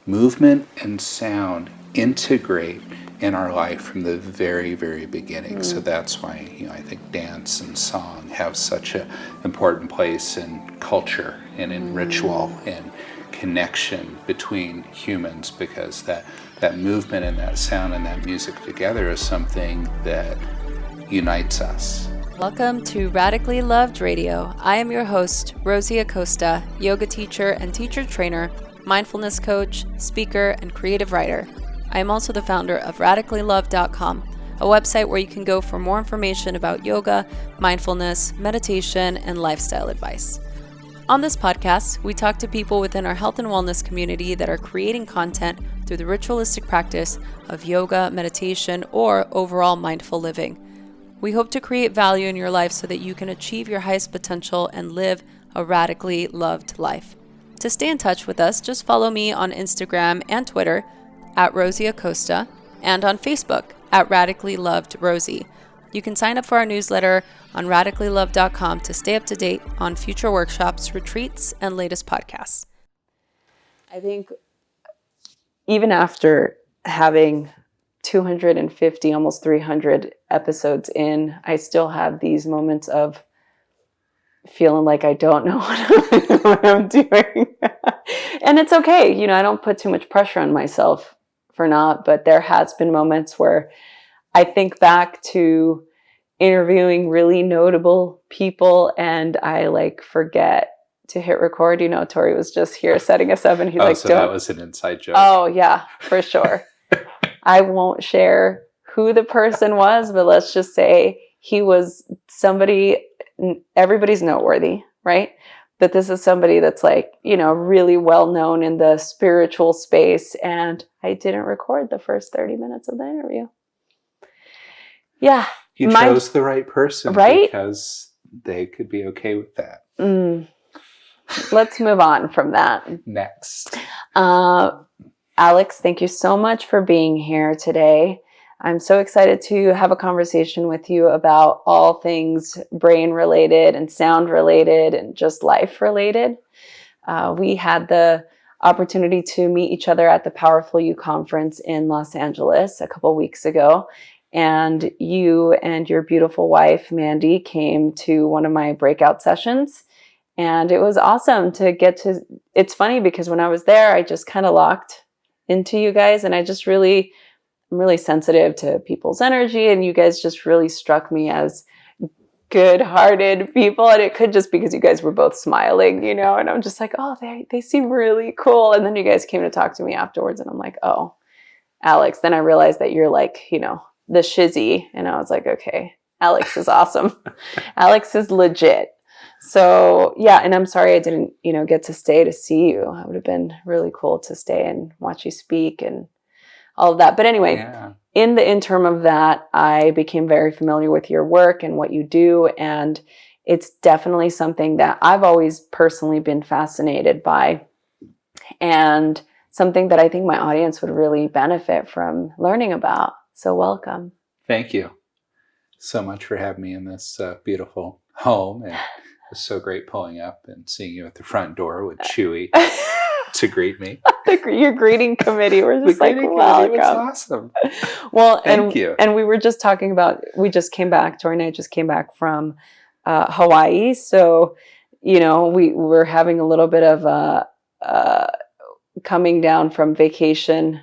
movement and sound integrate in our life from the very, very beginning. So that's why, I think dance and song have such an important place in culture and in ritual and connection between humans, because that movement and that sound and that music together is something that unites us. Welcome to Radically Loved Radio. I am your host, Rosie Acosta, yoga teacher and teacher trainer, mindfulness coach, speaker, and creative writer. I am also the founder of radicallylove.com, a website where you can go for more information about yoga, mindfulness, meditation, and lifestyle advice. On this podcast, we talk to people within our health and wellness community that are creating content through the ritualistic practice of yoga, meditation, or overall mindful living. We hope to create value in your life so that you can achieve your highest potential and live a radically loved life. To stay in touch with us, just follow me on Instagram and Twitter at Rosie Acosta and on Facebook at Radically Loved Rosie. You can sign up for our newsletter on radicallylove.com to stay up to date on future workshops, retreats, and latest podcasts. I think even after having 250, almost 300 episodes in, I still have these moments of feeling like I don't know what I'm doing. And it's okay. I don't put too much pressure on myself for not, but there has been moments where I think back to interviewing really notable people and I forget to hit record. Tori was just here setting us up and he's so that was an inside joke. Oh yeah, for sure. I won't share who the person was, but let's just say he was somebody, everybody's noteworthy, right? But this is somebody that's really well known in the spiritual space. And I didn't record the first 30 minutes of the interview. Yeah. You chose the right person, right? Because they could be okay with that. Let's move on from that. Next. Alex, thank you so much for being here today. I'm so excited to have a conversation with you about all things brain related and sound related and just life related. We had the opportunity to meet each other at the PowerfulU conference in Los Angeles a couple weeks ago. And you and your beautiful wife, Mandy, came to one of my breakout sessions. And it was awesome to get to, it's funny because when I was there, I just kind of locked into you guys. And I'm really sensitive to people's energy. And you guys just really struck me as good-hearted people. And it could just because you guys were both smiling, and I'm just like, oh, they seem really cool. And then you guys came to talk to me afterwards. And I'm like, oh, Alex. Then I realized that you're the shizzy. And I was like, okay, Alex is awesome. Alex is legit. So yeah, and I'm sorry I didn't, get to stay to see you. It would have been really cool to stay and watch you speak and all of that. But anyway, In the interim of that, I became very familiar with your work and what you do. And it's definitely something that I've always personally been fascinated by and something that I think my audience would really benefit from learning about. So welcome. Thank you so much for having me in this beautiful home. And it was so great pulling up and seeing you at the front door with Chewy to greet me. Your greeting committee. We're just welcome. Was awesome. Well, Thank you. And we were just talking about, Tori and I just came back from Hawaii. So, we were having a little bit of coming down from vacation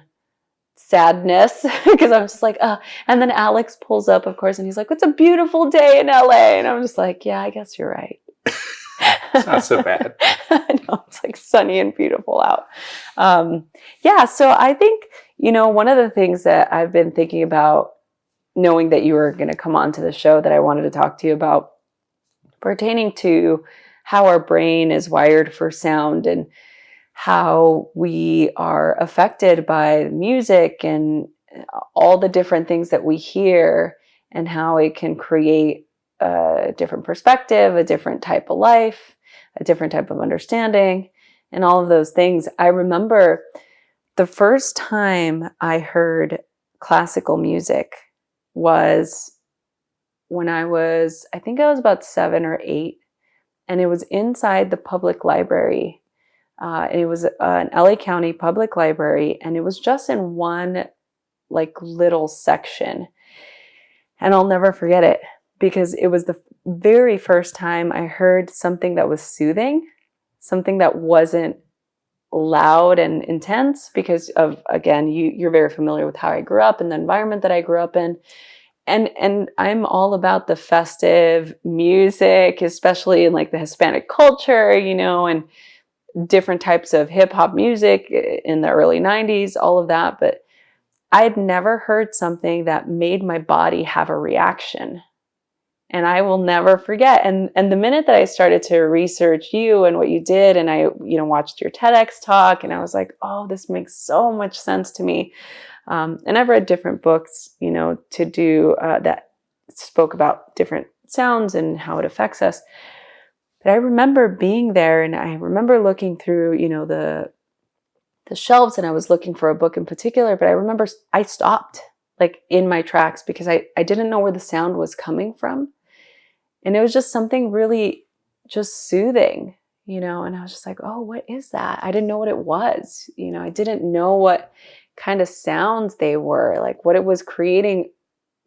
sadness because I'm just like, and then Alex pulls up, of course, and he's like, it's a beautiful day in LA. And I'm just like, yeah, I guess you're right. It's not so bad. I know, it's sunny and beautiful out. So I think, one of the things that I've been thinking about, knowing that you were going to come on to the show, that I wanted to talk to you about pertaining to how our brain is wired for sound and how we are affected by music and all the different things that we hear and how it can create a different perspective, a different type of life, a different type of understanding, and all of those things. I remember the first time I heard classical music was when I think I was about 7 or 8, and it was inside the public library And it was an LA County public library, and it was just in one like little section. And I'll never forget it because it was the very first time I heard something that was soothing, something that wasn't loud and intense because of, again, you're very familiar with how I grew up and the environment that I grew up in. And I'm all about the festive music, especially in like the Hispanic culture, and different types of hip hop music in the early 90s, all of that. But I'd never heard something that made my body have a reaction. And I will never forget. And the minute that I started to research you and what you did, and I, watched your TEDx talk, and I was like, oh, this makes so much sense to me. And I've read different books, to do that spoke about different sounds and how it affects us. But I remember being there, and I remember looking through, the shelves, and I was looking for a book in particular. But I remember I stopped like in my tracks because I didn't know where the sound was coming from. And it was just something really just soothing, and I was just like, oh, what is that? I didn't know what it was. I didn't know what kind of sounds they were, like what it was creating.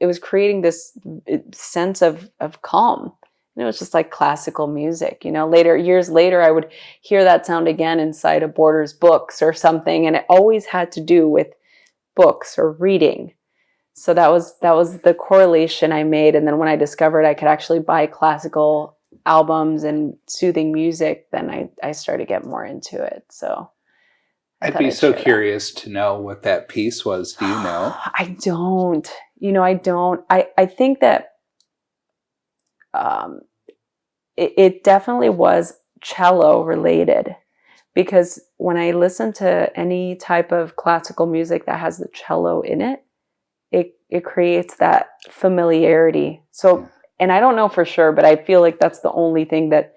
It was creating this sense of calm. And it was just like classical music, years later, I would hear that sound again inside of Borders books or something. And it always had to do with books or reading. So that was the correlation I made. And then when I discovered I could actually buy classical albums and soothing music, then I started to get more into it. So I'd be so curious to know what that piece was. Do you know? I don't. I don't. I think that it definitely was cello related, because when I listen to any type of classical music that has the cello in it, it creates that familiarity. So, and I don't know for sure, but I feel like that's the only thing that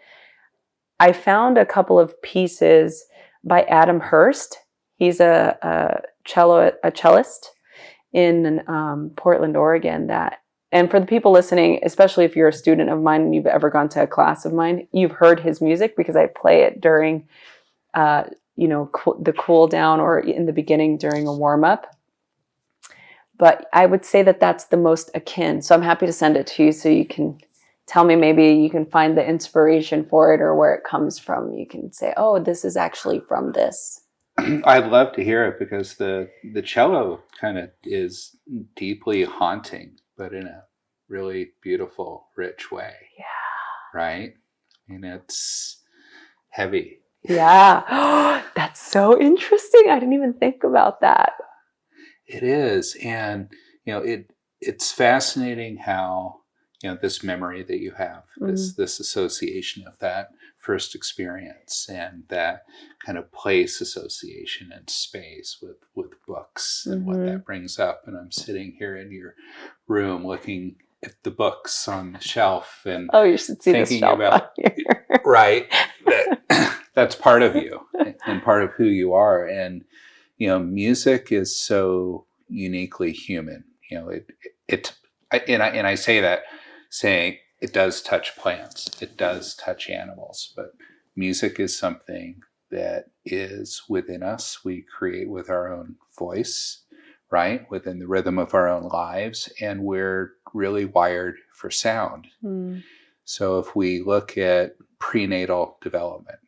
I found. A couple of pieces by Adam Hurst. He's a cellist in Portland, Oregon. And for the people listening, especially if you're a student of mine and you've ever gone to a class of mine, you've heard his music because I play it during, the cool down or in the beginning during a warm up. But I would say that that's the most akin. So I'm happy to send it to you so you can tell me, maybe you can find the inspiration for it or where it comes from. You can say, oh, this is actually from this. I'd love to hear it because the cello kind of is deeply haunting, but in a really beautiful, rich way. Yeah. Right? And it's heavy. Yeah. That's so interesting. I didn't even think about that. It is. And, it's fascinating how, this memory that you have, this association of that first experience and that kind of place association and space with books and what that brings up. And I'm sitting here in your room looking at the books on the shelf and you should see thinking this shelf about here. Right. That's part of you and part of who you are. And, music is so uniquely human. I say that saying it does touch plants, it does touch animals, but music is something that is within us. We create with our own voice, right? Within the rhythm of our own lives, and we're really wired for sound. So if we look at prenatal development,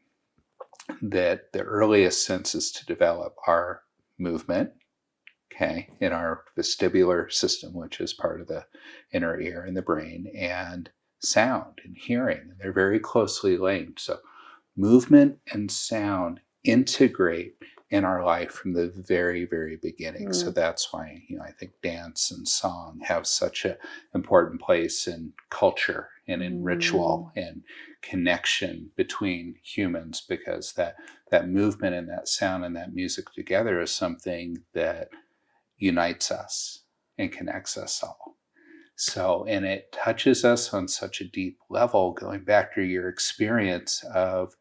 that the earliest senses to develop are movement, in our vestibular system, which is part of the inner ear in the brain, and sound and hearing. They're very closely linked. So movement and sound integrate in our life from the very, very beginning. So that's why, I think dance and song have such an important place in culture and in ritual and connection between humans, because that movement and that sound and that music together is something that unites us and connects us all. So, and it touches us on such a deep level, going back to your experience of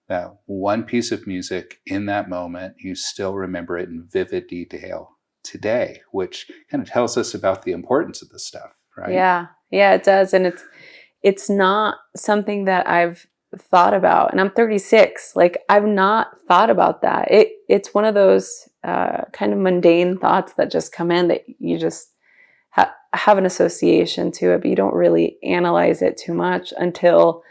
that one piece of music in that moment, you still remember it in vivid detail today, which kind of tells us about the importance of this stuff, right? Yeah, it does. And it's not something that I've thought about, and I'm 36, like I've not thought about that. It's one of those kind of mundane thoughts that just come in that you just have an association to it, but you don't really analyze it too much until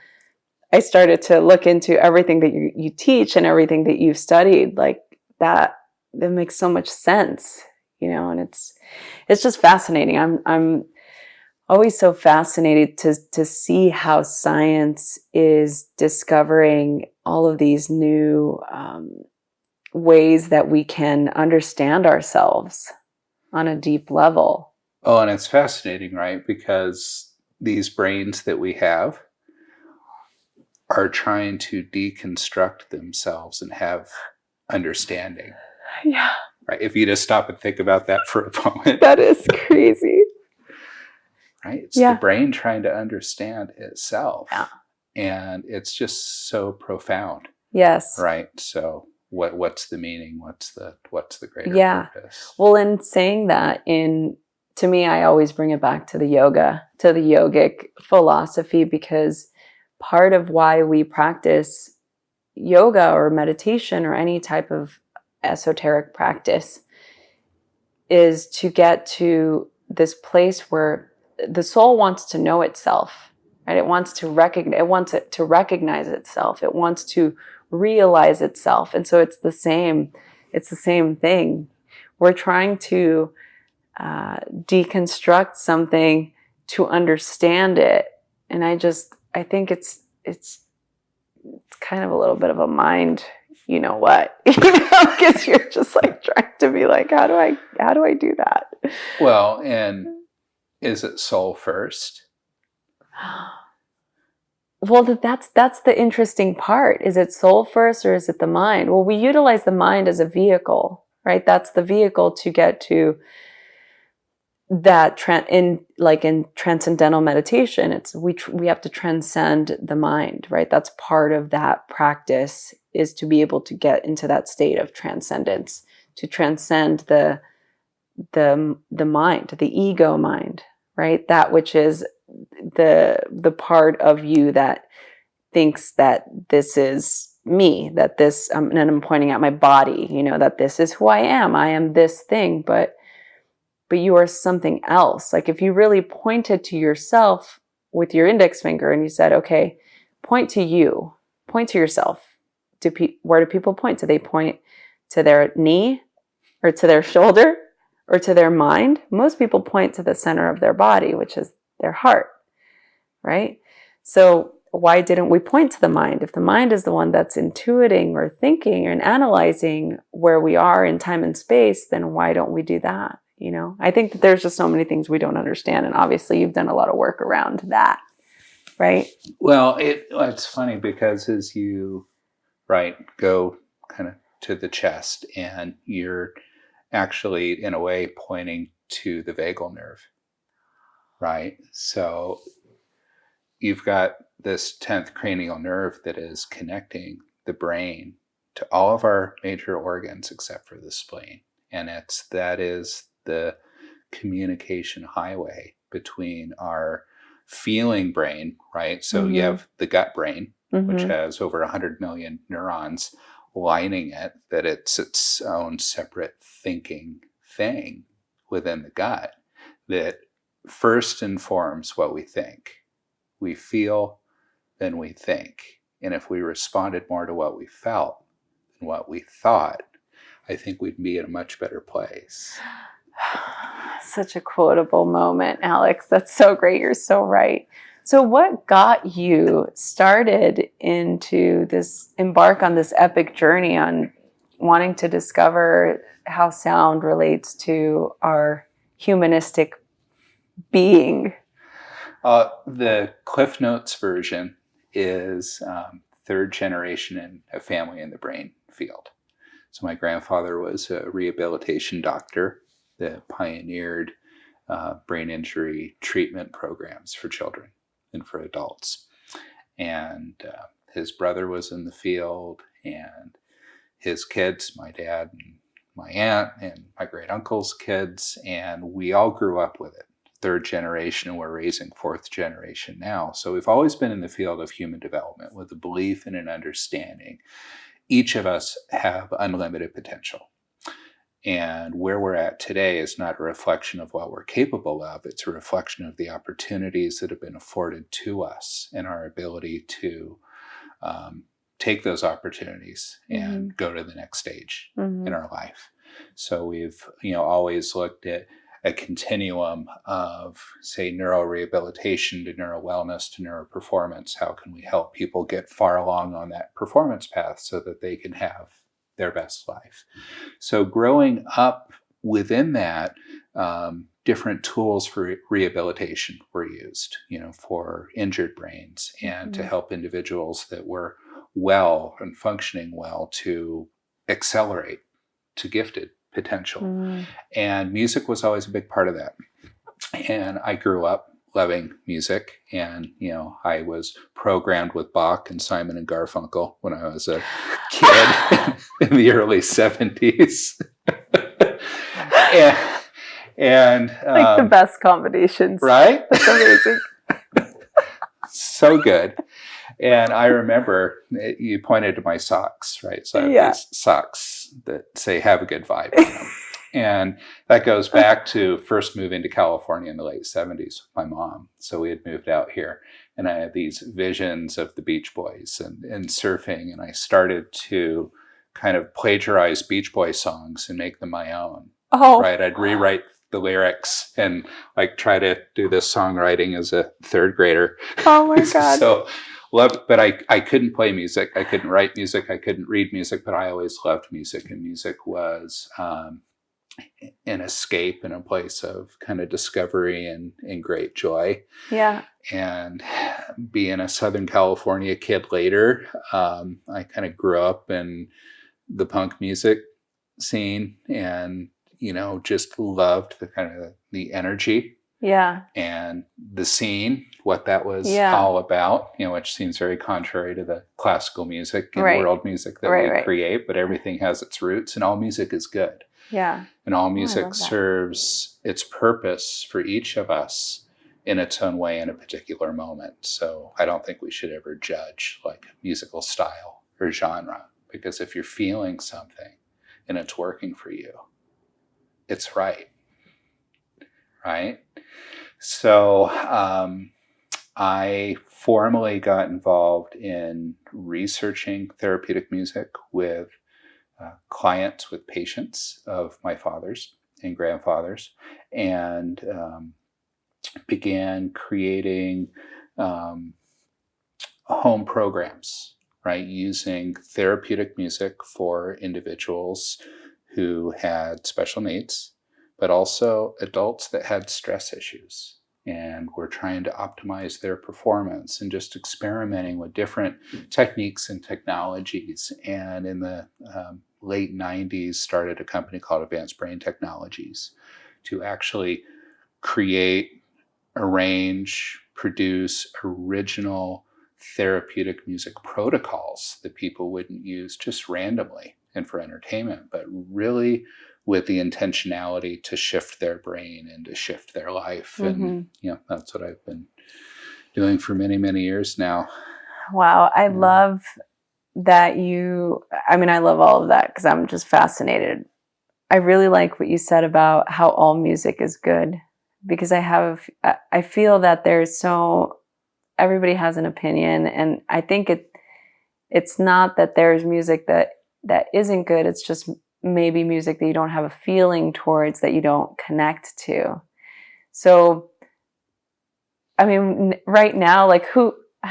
I started to look into everything that you teach and everything that you've studied. Like that makes so much sense, and it's just fascinating. I'm always so fascinated to see how science is discovering all of these new ways that we can understand ourselves on a deep level. Oh, and it's fascinating, right? Because these brains that we have are trying to deconstruct themselves and have understanding. Yeah. Right? If you just stop and think about that for a moment. That is crazy. Right? It's the brain trying to understand itself. Yeah. And it's just so profound. Yes. Right? So what's the meaning? What's the greater purpose? Well, in saying that, to me, I always bring it back to the yoga, to the yogic philosophy, because part of why we practice yoga or meditation or any type of esoteric practice is to get to this place where the soul wants to know itself, right? It wants to recognize itself. It wants to realize itself. And so it's the same thing. We're trying to deconstruct something to understand it. And I think it's kind of a little bit of a mind, you know what, because you're just like trying to be like, how do I do that? Well, and is it soul first? Well, that's the interesting part. Is it soul first or is it the mind? Well, we utilize the mind as a vehicle, right? That's the vehicle to get to that in transcendental meditation. It's we have to transcend the mind, right? That's part of that practice, is to be able to get into that state of transcendence, to transcend the mind, the ego mind, right? That which is the part of you that thinks that this is me, that this, and I'm pointing at my body, that this is who I am this thing, but you are something else. Like if you really pointed to yourself with your index finger and you said, okay, point to you, point to yourself. Where do people point? Do they point to their knee or to their shoulder or to their mind? Most people point to the center of their body, which is their heart, right? So why didn't we point to the mind? If the mind is the one that's intuiting or thinking and analyzing where we are in time and space, then why don't we do that? I think that there's just so many things we don't understand. And obviously you've done a lot of work around that, right? Well, it's funny because as you, go kind of to the chest and you're actually in a way pointing to the vagal nerve, right? So you've got this 10th cranial nerve that is connecting the brain to all of our major organs except for the spleen. And that is the communication highway between our feeling brain, right? So you have the gut brain, which has over 100 million neurons lining it, that it's its own separate thinking thing within the gut that first informs what we think. We feel, then we think. And if we responded more to what we felt than what we thought, I think we'd be in a much better place. Such a quotable moment, Alex. That's so great. You're so right. So what got you started into embark on this epic journey on wanting to discover how sound relates to our humanistic being? The Cliff Notes version is third generation in a family in the brain field. So my grandfather was a rehabilitation doctor that pioneered brain injury treatment programs for children and for adults. And his brother was in the field, and his kids, my dad and my aunt and my great uncle's kids, and we all grew up with it. third generation, and we're raising fourth generation now. So we've always been in the field of human development with a belief and an understanding. Each of us have unlimited potential. And where we're at today is not a reflection of what we're capable of. It's a reflection of the opportunities that have been afforded to us and our ability to take those opportunities and go to the next stage in our life. So we've, always looked at a continuum of, say, neurorehabilitation to neurowellness to neuroperformance. How can we help people get far along on that performance path so that they can have their best life? So growing up within that, different tools for rehabilitation were used, for injured brains and to help individuals that were well and functioning well to accelerate to gifted potential. And music was always a big part of that. And I grew up loving music, and I was programmed with Bach and Simon and Garfunkel when I was a kid in the early 70s. and like the best combinations, right? That's amazing. So good. And I remember you pointed to my socks, right? So I have these socks that say "Have a good vibe" on them. And that goes back to first moving to California in the late 70s with my mom. So we had moved out here, and I had these visions of the Beach Boys and surfing. And I started to kind of plagiarize Beach Boy songs and make them my own. Oh, right. I'd rewrite the lyrics and try to do this songwriting as a third grader. Oh my God. So loved, but I couldn't play music. I couldn't write music. I couldn't read music, but I always loved music, and music was an escape and a place of kind of discovery and great joy. Yeah. And being a Southern California kid later, I kind of grew up in the punk music scene and, just loved the kind of the energy. Yeah. And the scene, what that was all about, which seems very contrary to the classical music and world music that we create, but everything has its roots and all music is good. Yeah. And all music serves its purpose for each of us in its own way in a particular moment. So I don't think we should ever judge musical style or genre, because if you're feeling something and it's working for you, it's right. Right? So I formally got involved in researching therapeutic music with clients, with patients of my fathers and grandfathers, and began creating home programs, right, using therapeutic music for individuals who had special needs, but also adults that had stress issues. And we're trying to optimize their performance and just experimenting with different techniques and technologies. And in the late 90s, started a company called Advanced Brain Technologies to actually create, arrange, produce original therapeutic music protocols that people wouldn't use just randomly and for entertainment, but really with the intentionality to shift their brain and to shift their life. And, that's what I've been doing for many, many years now. Wow. I love that I love all of that because I'm just fascinated. I really like what you said about how all music is good, because I feel that everybody has an opinion, and I think it's not that there's music that isn't good. It's just maybe music that you don't have a feeling towards, that you don't connect to. So, right now, I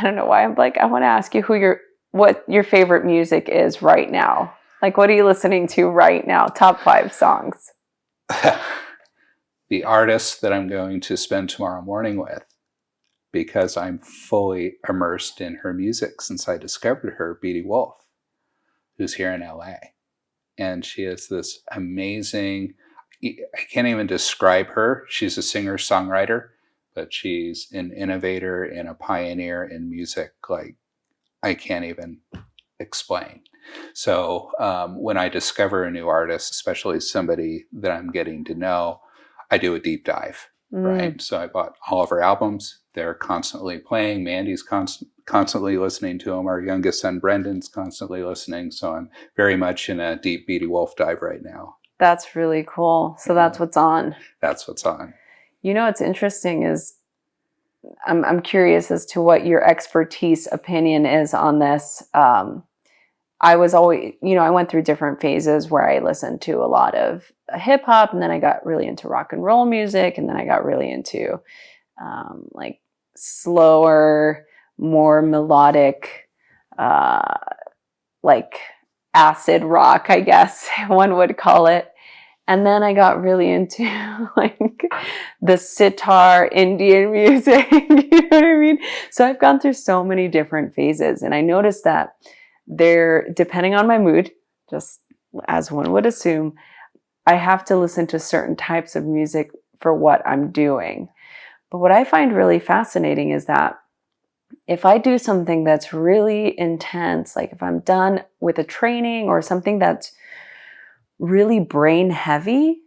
don't know why I want to ask you what your favorite music is right now. What are you listening to right now? Top 5 songs. The artist that I'm going to spend tomorrow morning with, because I'm fully immersed in her music since I discovered her, Beatty Wolf, who's here in LA. And she is this amazing, I can't even describe her. She's a singer-songwriter, but she's an innovator and a pioneer in music I can't even explain. So when I discover a new artist, especially somebody that I'm getting to know, I do a deep dive. right? So I bought all of her albums. They're constantly playing. Mandy's constantly listening to them. Our youngest son, Brendan's constantly listening. So I'm very much in a deep Beatty Wolf dive right now. That's really cool. So that's what's on. That's what's on. You know, what's interesting is I'm curious as to what your expertise opinion is on this. I was always, I went through different phases where I listened to a lot of hip hop, and then I got really into rock and roll music, and then I got really into like slower, more melodic, like acid rock, I guess one would call it. And then I got really into like the sitar Indian music, you know what I mean? So I've gone through so many different phases, and I noticed that depending on my mood, just as one would assume, I have to listen to certain types of music for what I'm doing. But what I find really fascinating is that if I do something that's really intense, like if I'm done with a training or something that's really brain heavy,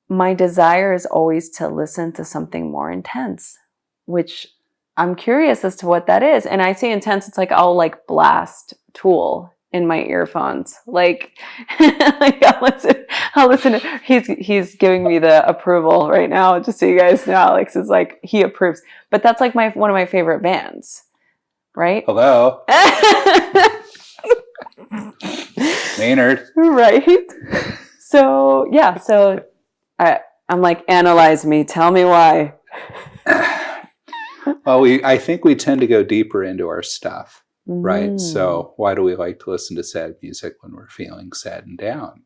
my desire is always to listen to something more intense, which I'm curious as to what that is. And I say intense, it's like I'll like blast Tool in my earphones. Like, I'll listen. He's giving me the approval right now, just so you guys know. Alex is like, he approves. But that's like one of my favorite bands, right? Hello. Maynard. Right. So, yeah. So I'm like, analyze me. Tell me why. Well, I think we tend to go deeper into our stuff, right? So why do we like to listen to sad music when we're feeling sad and down?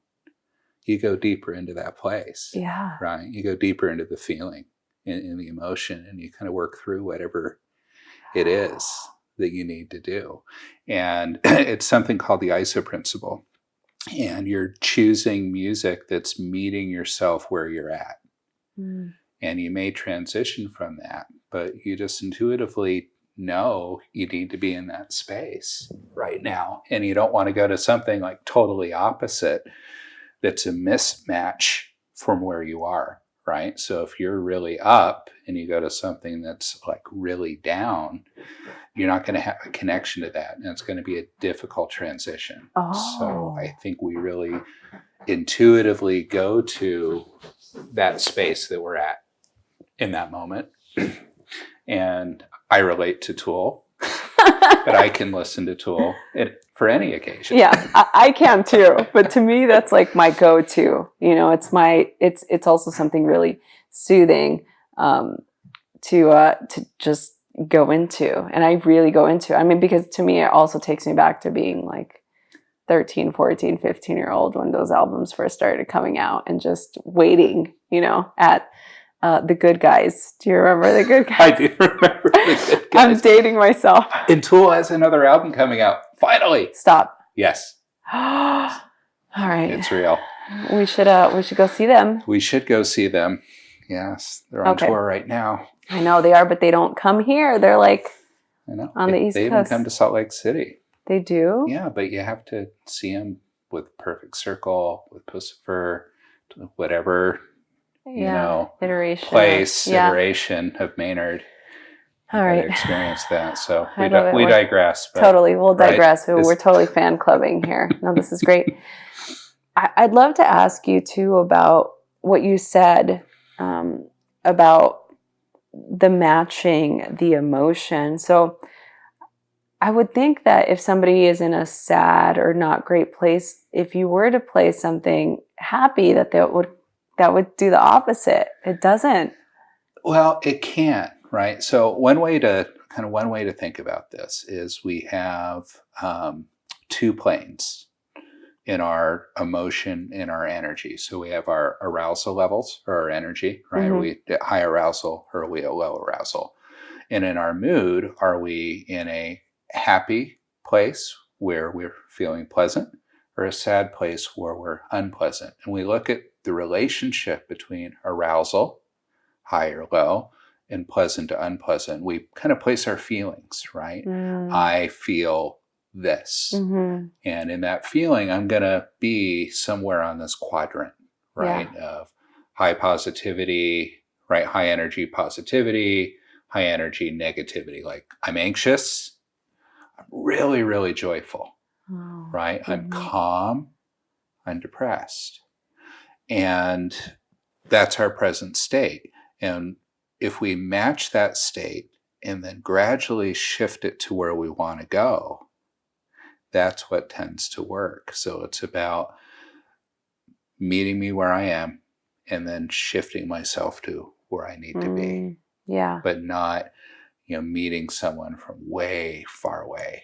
You go deeper into that place. Yeah. Right? You go deeper into the feeling, in the emotion, and you kind of work through whatever it is that you need to do. And it's something called the ISO principle. And you're choosing music that's meeting yourself where you're at. And you may transition from that, but you just intuitively know you need to be in that space right now. And you don't want to go to something like totally opposite that's a mismatch from where you are, right? So if you're really up and you go to something that's like really down, you're not going to have a connection to that. And it's going to be a difficult transition. So I think we really intuitively go to that space that we're at in that moment. And I relate to Tool, but I can listen to Tool for any occasion. Yeah, I can too. But to me, that's like my go-to. It's also something really soothing to just go into. And I really go into. I mean, because to me, it also takes me back to being like 13, 14, 15-year-old when those albums first started coming out, and just waiting, at The Good Guys. Do you remember The Good Guys? I do remember The Good Guys. I'm dating myself. And Tool has another album coming out. Finally. Stop. Yes. All right. It's real. We should go see them. We should go see them. Yes. They're on tour right now. I know they are, but they don't come here. They're like I know. on the East They Coast. even come to Salt Lake City. They do? Yeah, but you have to see them with Perfect Circle, with Pussifer, whatever, iteration. iteration of Maynard. All right. Experience that. So we We're digress. But, totally. We'll digress. Right? We're totally fan clubbing here. No, this is great. I'd love to ask you too about what you said about the matching the emotion. So I would think that if somebody is in a sad or not great place, if you were to play something happy, that would do the opposite. It doesn't. Well, it can, right? So one way to think about this is we have two planes in our emotion, in our energy. So we have our arousal levels, or our energy, right? Are we at high arousal, or are we at low arousal? And in our mood, are we in a happy place where we're feeling pleasant, or a sad place where we're unpleasant? And we look at the relationship between arousal, high or low, and pleasant to unpleasant. We kind of place our feelings, right? I feel this. And in that feeling, I'm going to be somewhere on this quadrant, right? Of high positivity, right? High energy positivity, high energy negativity. Like I'm anxious, I'm really, really joyful, Oh. right? I'm Mm-hmm. calm, I'm depressed. And that's our present state. And if we match that state and then gradually shift it to where we want to go, that's what tends to work. So it's about meeting me where I am and then shifting myself to where I need to be. Yeah. But not, meeting someone from way far away,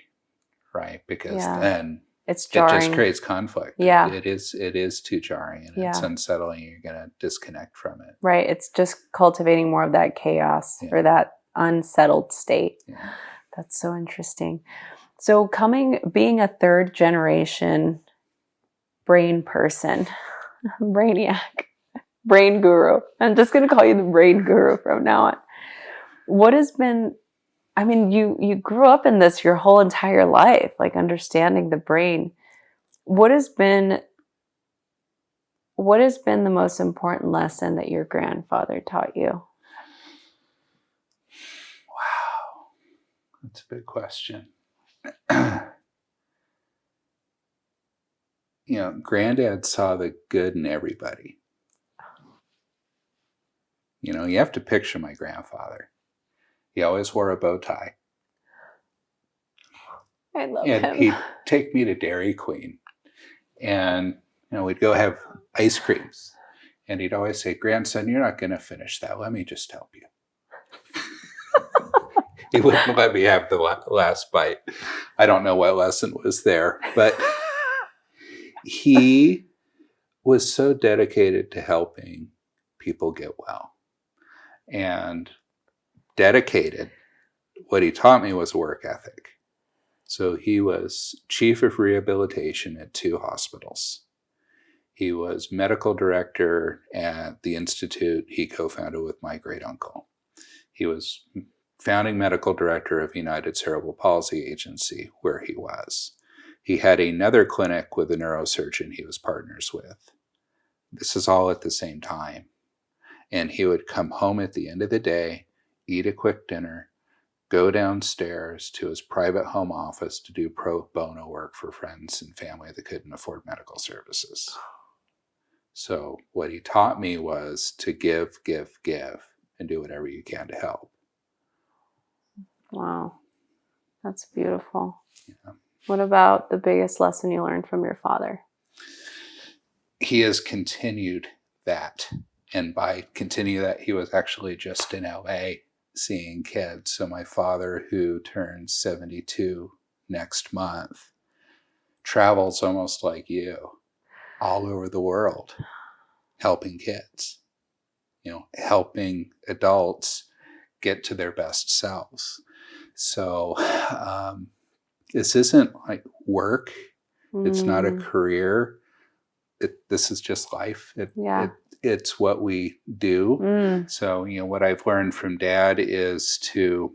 right? Because then it's it jarring. just creates conflict. Yeah. It is too jarring and it's unsettling. You're going to disconnect from it. Right. It's just cultivating more of that chaos or that unsettled state. Yeah. That's so interesting. So being a third generation brain person, brainiac, brain guru. I'm just going to call you the brain guru from now on. What has been, I mean, you grew up in this your whole entire life, like understanding the brain. What has been the most important lesson that your grandfather taught you? Wow. That's a big question. Granddad saw the good in everybody. You have to picture my grandfather. He always wore a bow tie. I love And him. he'd take me to Dairy Queen. And, we'd go have ice creams. And he'd always say, "Grandson, you're not going to finish that. Let me just help you." He wouldn't let me have the last bite. I don't know what lesson was there. But he was so dedicated to helping people get well. And dedicated, what he taught me was work ethic. So he was chief of rehabilitation at 2 hospitals. He was medical director at the institute he co-founded with my great uncle. He was founding medical director of United Cerebral Palsy Agency, where he was. He had another clinic with a neurosurgeon he was partners with. This is all at the same time. And he would come home at the end of the day, eat a quick dinner, go downstairs to his private home office to do pro bono work for friends and family that couldn't afford medical services. So what he taught me was to give, and do whatever you can to help. Wow. That's beautiful. Yeah. What about the biggest lesson you learned from your father? He has continued that. And by continue that, he was actually just in LA seeing kids. So my father, who turns 72 next month, travels almost like you all over the world, helping kids, helping adults get to their best selves. So this isn't like work. It's not a career. This is just life. It's what we do. So, what I've learned from Dad is to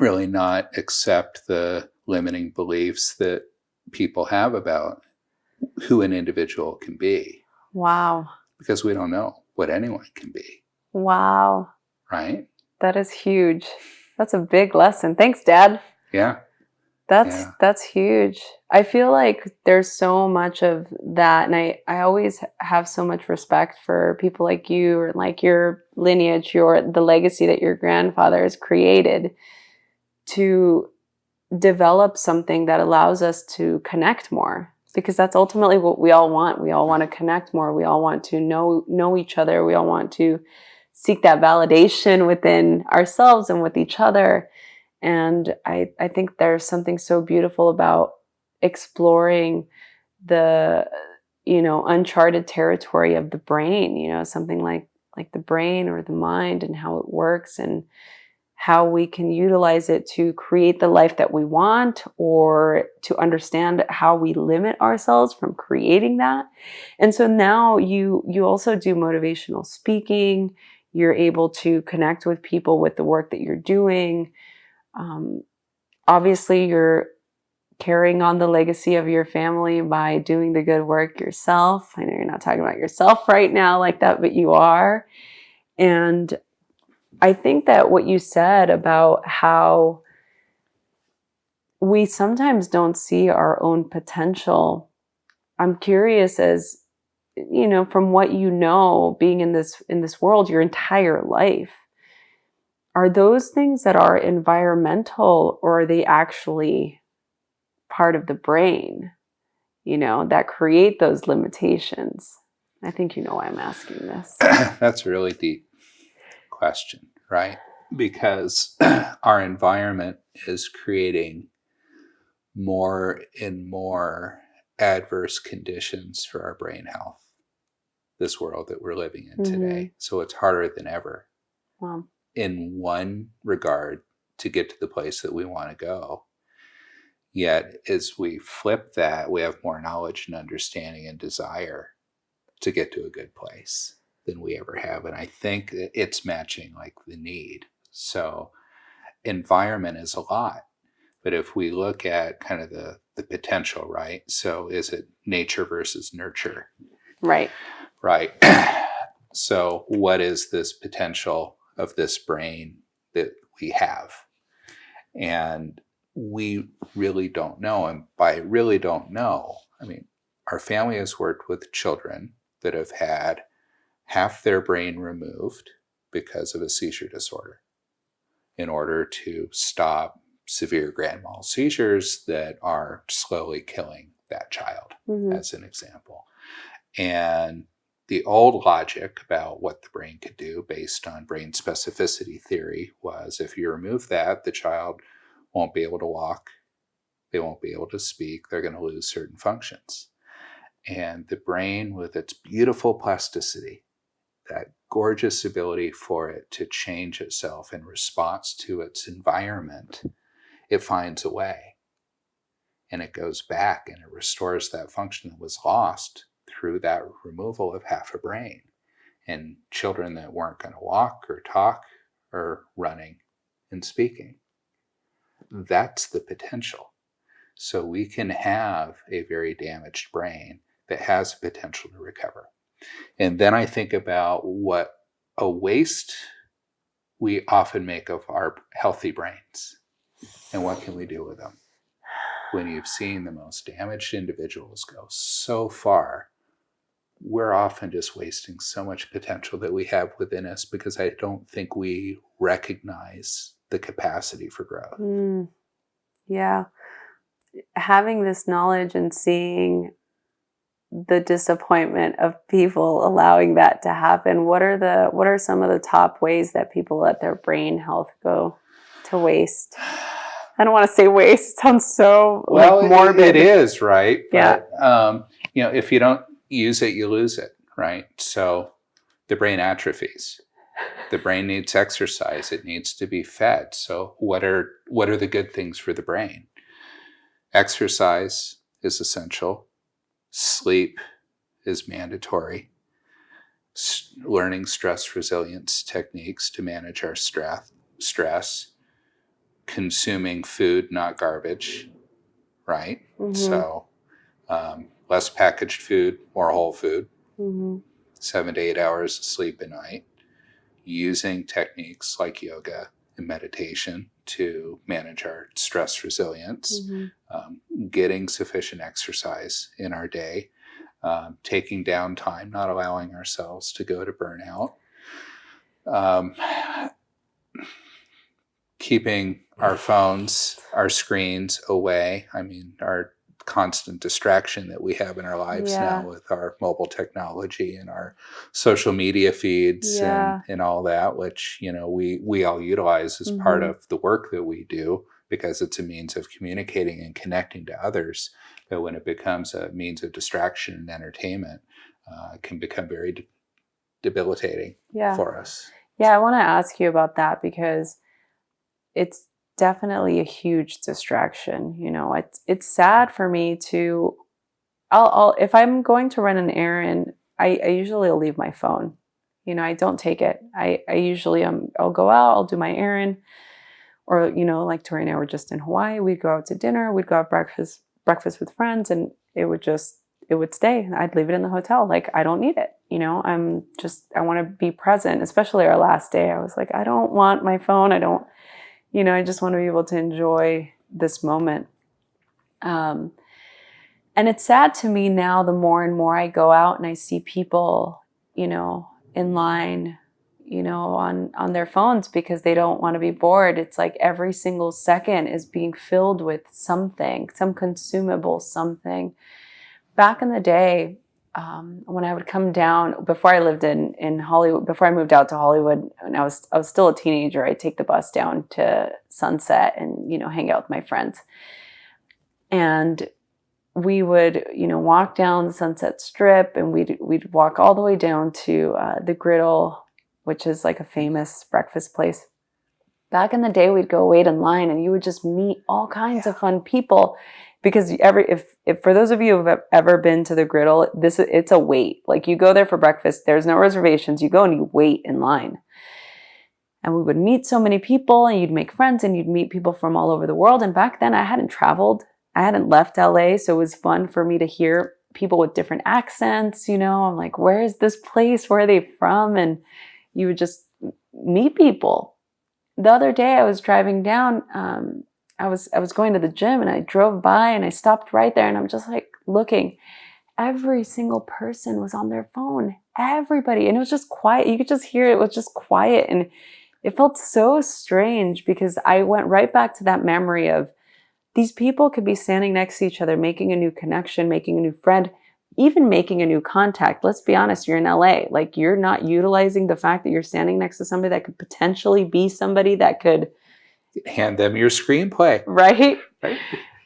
really not accept the limiting beliefs that people have about who an individual can be. Wow. Because we don't know what anyone can be. Wow. Right? That is huge. That's a big lesson. Thanks, Dad. Yeah. That's huge. I feel like there's so much of that, and I always have so much respect for people like you, or like your lineage, the legacy that your grandfather has created to develop something that allows us to connect more, because that's ultimately what we all want. We all want to connect more. We all want to know each other. We all want to seek that validation within ourselves and with each other. And I think there's something so beautiful about exploring the, uncharted territory of the brain, something like the brain or the mind and how it works and how we can utilize it to create the life that we want, or to understand how we limit ourselves from creating that. And so now you also do motivational speaking. You're able to connect with people with the work that you're doing. Obviously, you're carrying on the legacy of your family by doing the good work yourself. I know you're not talking about yourself right now like that, but you are. And I think that what you said about how we sometimes don't see our own potential, I'm curious, as you know, from what you know, being in this world your entire life, are those things that are environmental, or are they actually part of the brain, you know, that create those limitations? I think you know why I'm asking this. That's a really deep question, right? Because our environment is creating more and more adverse conditions for our brain health, this world that we're living in today. So it's harder than ever, Wow. in one regard, to get to the place that we want to go. Yet as we flip that, we have more knowledge and understanding and desire to get to a good place than we ever have. And I think it's matching like the need. So environment is a lot. But if we look at kind of the potential, right? So is it nature versus nurture? Right. Right. So what is this potential of this brain that we have? And we really don't know. And by really don't know, I mean, our family has worked with children that have had half their brain removed because of a seizure disorder in order to stop severe grand mal seizures that are slowly killing that child, as an example. And the old logic about what the brain could do based on brain specificity theory was, if you remove that, the child won't be able to walk, they won't be able to speak, they're going to lose certain functions. And the brain, with its beautiful plasticity, that gorgeous ability for it to change itself in response to its environment, it finds a way. And it goes back and it restores that function that was lost through that removal of half a brain. And children that weren't going to walk or talk or running and speaking. That's the potential. So we can have a very damaged brain that has a potential to recover. And then I think about what a waste we often make of our healthy brains. And what can we do with them? When you've seen the most damaged individuals go so far, we're often just wasting so much potential that we have within us, because I don't think we recognize the capacity for growth. Yeah. Having this knowledge and seeing the disappointment of people allowing that to happen, what are some of the top ways that people let their brain health go to waste? I don't want to say waste. It sounds so morbid. It is, right? Yeah. But, if you don't use it, you lose it, right? So the brain atrophies. The brain needs exercise. It needs to be fed. So what are the good things for the brain? Exercise is essential. Sleep is mandatory. Learning stress resilience techniques to manage our stress. Consuming food, not garbage, right? So less packaged food, more whole food. 7 to 8 hours of sleep a night. Using techniques like yoga and meditation to manage our stress resilience. Getting sufficient exercise in our day. Taking downtime, not allowing ourselves to go to burnout. Keeping our phones, our screens away. I mean, our constant distraction that we have in our lives now with our mobile technology and our social media feeds and all that, which, we all utilize as part of the work that we do, because it's a means of communicating and connecting to others. But when it becomes a means of distraction and entertainment, it can become very debilitating for us. Yeah, I want to ask you about that, because it's definitely a huge distraction. It's sad for me to, I'll if I'm going to run an errand, I usually will leave my phone. I don't take it. I usually I'll go out, I'll do my errand, or like Tori and I were just in Hawaii. We'd go out to dinner, we'd go out breakfast with friends, and it would just it would stay. I'd leave it in the hotel. Like, I don't need it. I want to be present, especially our last day. I was like, I don't want my phone. I just want to be able to enjoy this moment. And it's sad to me now, the more and more I go out and I see people, in line, on their phones because they don't want to be bored. It's like every single second is being filled with something, some consumable something. Back in the day, when I would come down, before I lived in Hollywood, before I moved out to Hollywood, and I was still a teenager, I'd take the bus down to Sunset and, hang out with my friends. And we would, walk down the Sunset Strip, and we'd walk all the way down to the Griddle, which is like a famous breakfast place. Back in the day, we'd go wait in line, and you would just meet all kinds of fun people. Because if for those of you who have ever been to the Griddle, it's a wait. Like, you go there for breakfast, there's no reservations. You go and you wait in line. And we would meet so many people, and you'd make friends, and you'd meet people from all over the world. And back then, I hadn't traveled. I hadn't left LA, so it was fun for me to hear people with different accents. I'm like, where is this place? Where are they from? And you would just meet people. The other day, I was driving down. I was going to the gym, and I drove by, and I stopped right there, and I'm just like looking. Every single person was on their phone. Everybody. And it was just quiet. You could just hear it was just quiet. And it felt so strange because I went right back to that memory of these people could be standing next to each other, making a new connection, making a new friend, even making a new contact. Let's be honest, you're in LA. Like, you're not utilizing the fact that you're standing next to somebody that could potentially be somebody that could hand them your screenplay. Right?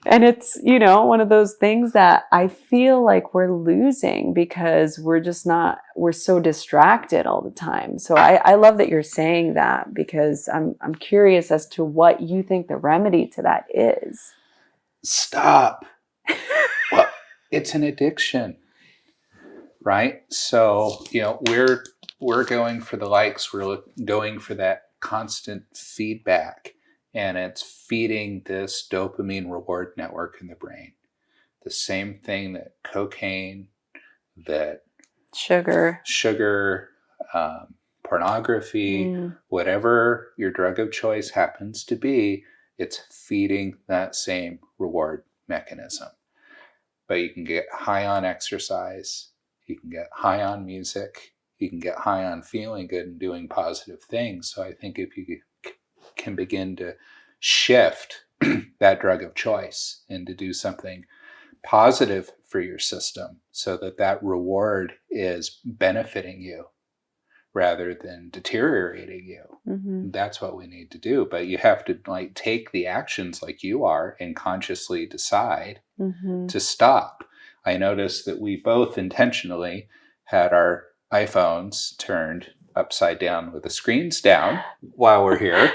And it's, one of those things that I feel like we're losing because we're so distracted all the time. So I love that you're saying that, because I'm curious as to what you think the remedy to that is. Stop. Well, it's an addiction, right? So, we're going for the likes. We're going for that constant feedback. And it's feeding this dopamine reward network in the brain. The same thing that cocaine, that sugar, pornography, whatever your drug of choice happens to be, it's feeding that same reward mechanism. But you can get high on exercise, you can get high on music, you can get high on feeling good and doing positive things. So I think if you can begin to shift that drug of choice and to do something positive for your system so that reward is benefiting you rather than deteriorating you. Mm-hmm. That's what we need to do. But you have to take the actions like you are and consciously decide to stop. I noticed that we both intentionally had our iPhones turned upside down with the screens down while we're here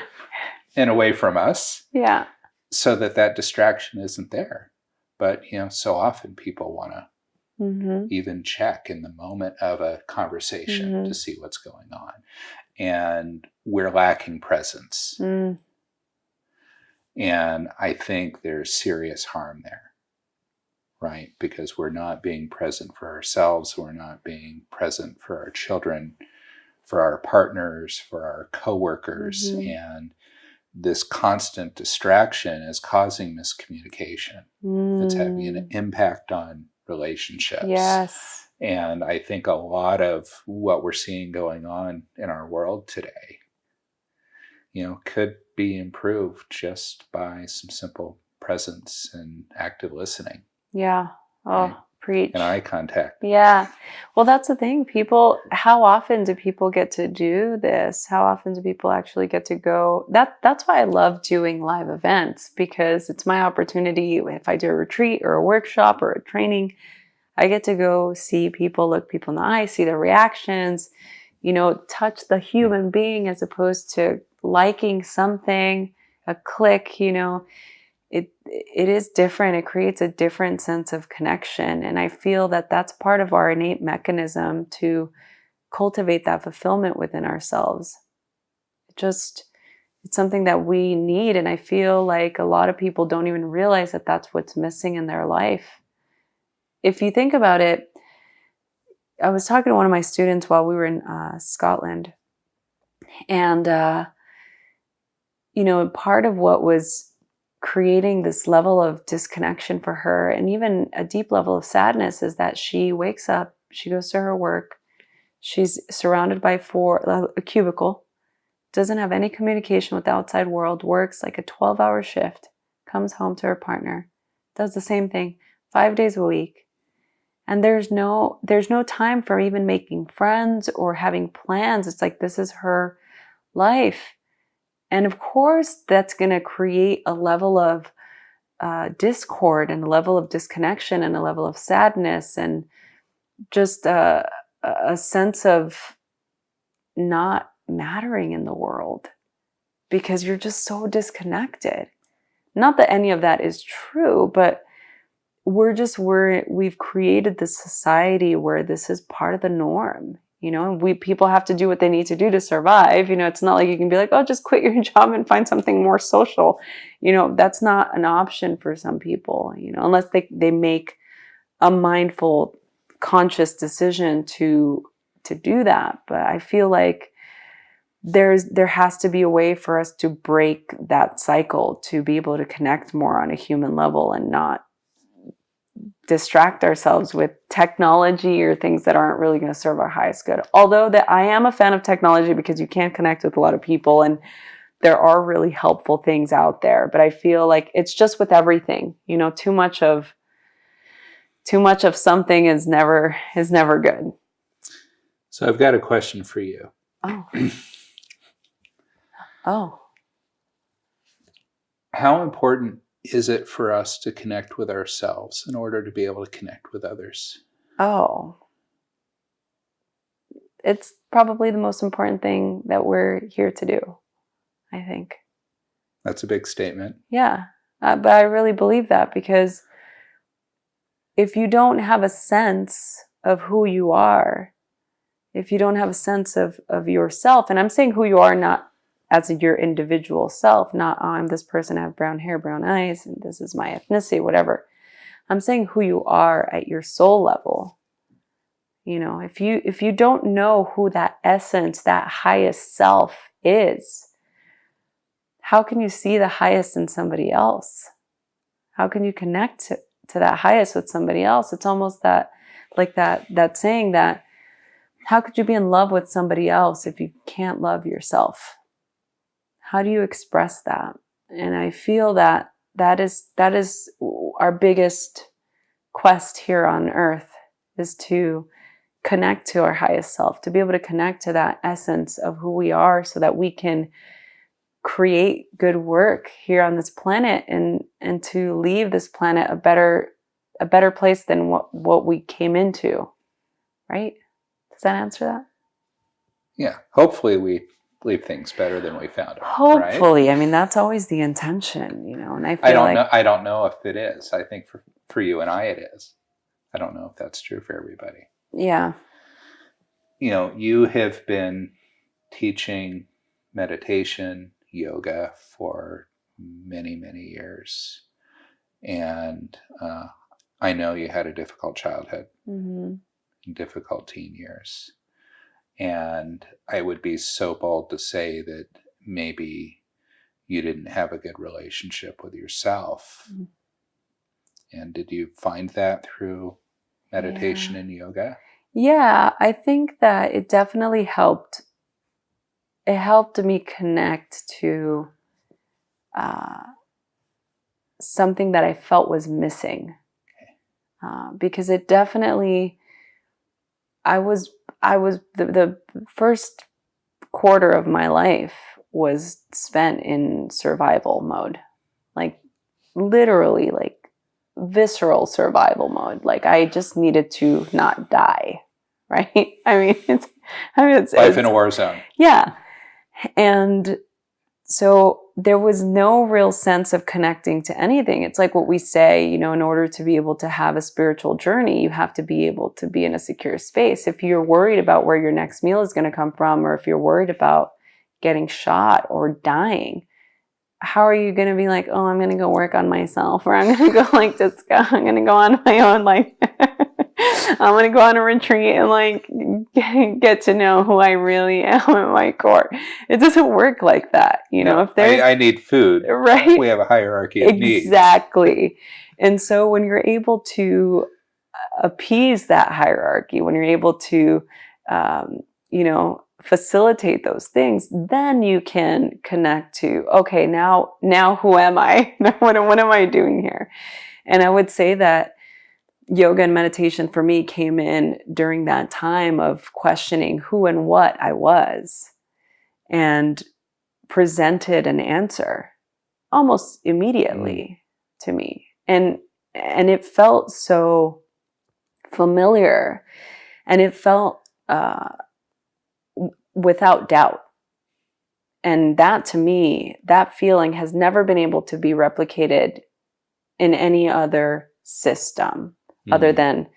and away from us. Yeah. So that distraction isn't there. But, so often people want to even check in the moment of a conversation to see what's going on. And we're lacking presence. And I think there's serious harm there, right? Because we're not being present for ourselves. We're not being present for our children, for our partners, for our coworkers. And this constant distraction is causing miscommunication. It's having an impact on relationships. Yes. And I think a lot of what we're seeing going on in our world today, could be improved just by some simple presence and active listening. Yeah. Oh, right? Preach. And eye contact. Yeah. Well, that's the thing. How often do people get to do this? How often do people actually get to go? That's why I love doing live events, because it's my opportunity. If I do a retreat or a workshop or a training, I get to go see people, look people in the eye, see their reactions, touch the human being as opposed to liking something, a click, It is different. It creates a different sense of connection. And I feel that that's part of our innate mechanism to cultivate that fulfillment within ourselves. It's something that we need. And I feel like a lot of people don't even realize that that's what's missing in their life. if you think about it, I was talking to one of my students while we were in Scotland, and part of what was creating this level of disconnection for her, and even a deep level of sadness, is that she wakes up, she goes to her work, she's surrounded by a cubicle, doesn't have any communication with the outside world, works like a 12-hour shift, comes home to her partner, does the same thing 5 days a week. And there's no time for even making friends or having plans. It's like, this is her life. And of course, that's going to create a level of discord and a level of disconnection and a level of sadness and just a sense of not mattering in the world because you're just so disconnected. Not that any of that is true, but we've created this society where this is part of the norm. People have to do what they need to do to survive. It's not like you can be like, oh, just quit your job and find something more social. That's not an option for some people, unless they make a mindful, conscious decision to do that. But I feel like there has to be a way for us to break that cycle, to be able to connect more on a human level and not distract ourselves with technology or things that aren't really going to serve our highest good. Although that I am a fan of technology because you can connect with a lot of people and there are really helpful things out there. But I feel like it's just with everything, too much of something is never good. So I've got a question for you. Oh. Oh. How important is it for us to connect with ourselves in order to be able to connect with others? Oh. It's probably the most important thing that we're here to do, I think. That's a big statement. Yeah. But I really believe that, because if you don't have a sense of who you are, if you don't have a sense of yourself, and I'm saying who you are not as your individual self, not, oh, I'm this person, I have brown hair, brown eyes, and this is my ethnicity, whatever. I'm saying who you are at your soul level. If you don't know who that essence, that highest self is, how can you see the highest in somebody else? How can you connect to that highest with somebody else? It's almost that saying that, how could you be in love with somebody else if you can't love yourself? How do you express that? And I feel that is our biggest quest here on earth, is to connect to our highest self, to be able to connect to that essence of who we are, so that we can create good work here on this planet and to leave this planet a better place than what we came into. Right? Does that answer that? Yeah. Hopefully we leave things better than we found them. Hopefully. Right? I mean, that's always the intention, and I feel I don't know if it is. I think for you and I it is. I don't know if that's true for everybody. Yeah. You have been teaching meditation, yoga for many, many years. And I know you had a difficult childhood, Mm-hmm. difficult teen years. And I would be so bold to say that maybe you didn't have a good relationship with yourself. Mm-hmm. And did you find that through meditation and yoga? Yeah, I think that it definitely helped. It helped me connect to something that I felt was missing. Okay. Because it definitely, I was the first quarter of my life was spent in survival mode, like literally, like visceral survival mode. Like I just needed to not die, right? I mean, it's life in a war zone. Yeah. And so there was no real sense of connecting to anything. It's like what we say, in order to be able to have a spiritual journey, you have to be able to be in a secure space. If you're worried about where your next meal is going to come from, or if you're worried about getting shot or dying, how are you going to be like, oh, I'm going to go work on myself, or I'm going to go like I'm going to go on my own, like, I'm going to go on a retreat and like get to know who I really am at my core. It doesn't work like that. No, if there's, I need food. right? We have a hierarchy of needs. Exactly. And so when you're able to appease that hierarchy, when you're able to, facilitate those things, then you can connect to, okay, now who am I? what am I doing here? And I would say that yoga and meditation for me came in during that time of questioning who and what I was, and presented an answer almost immediately to me. And it felt so familiar, and it felt without doubt. And that, to me, that feeling has never been able to be replicated in any other system other than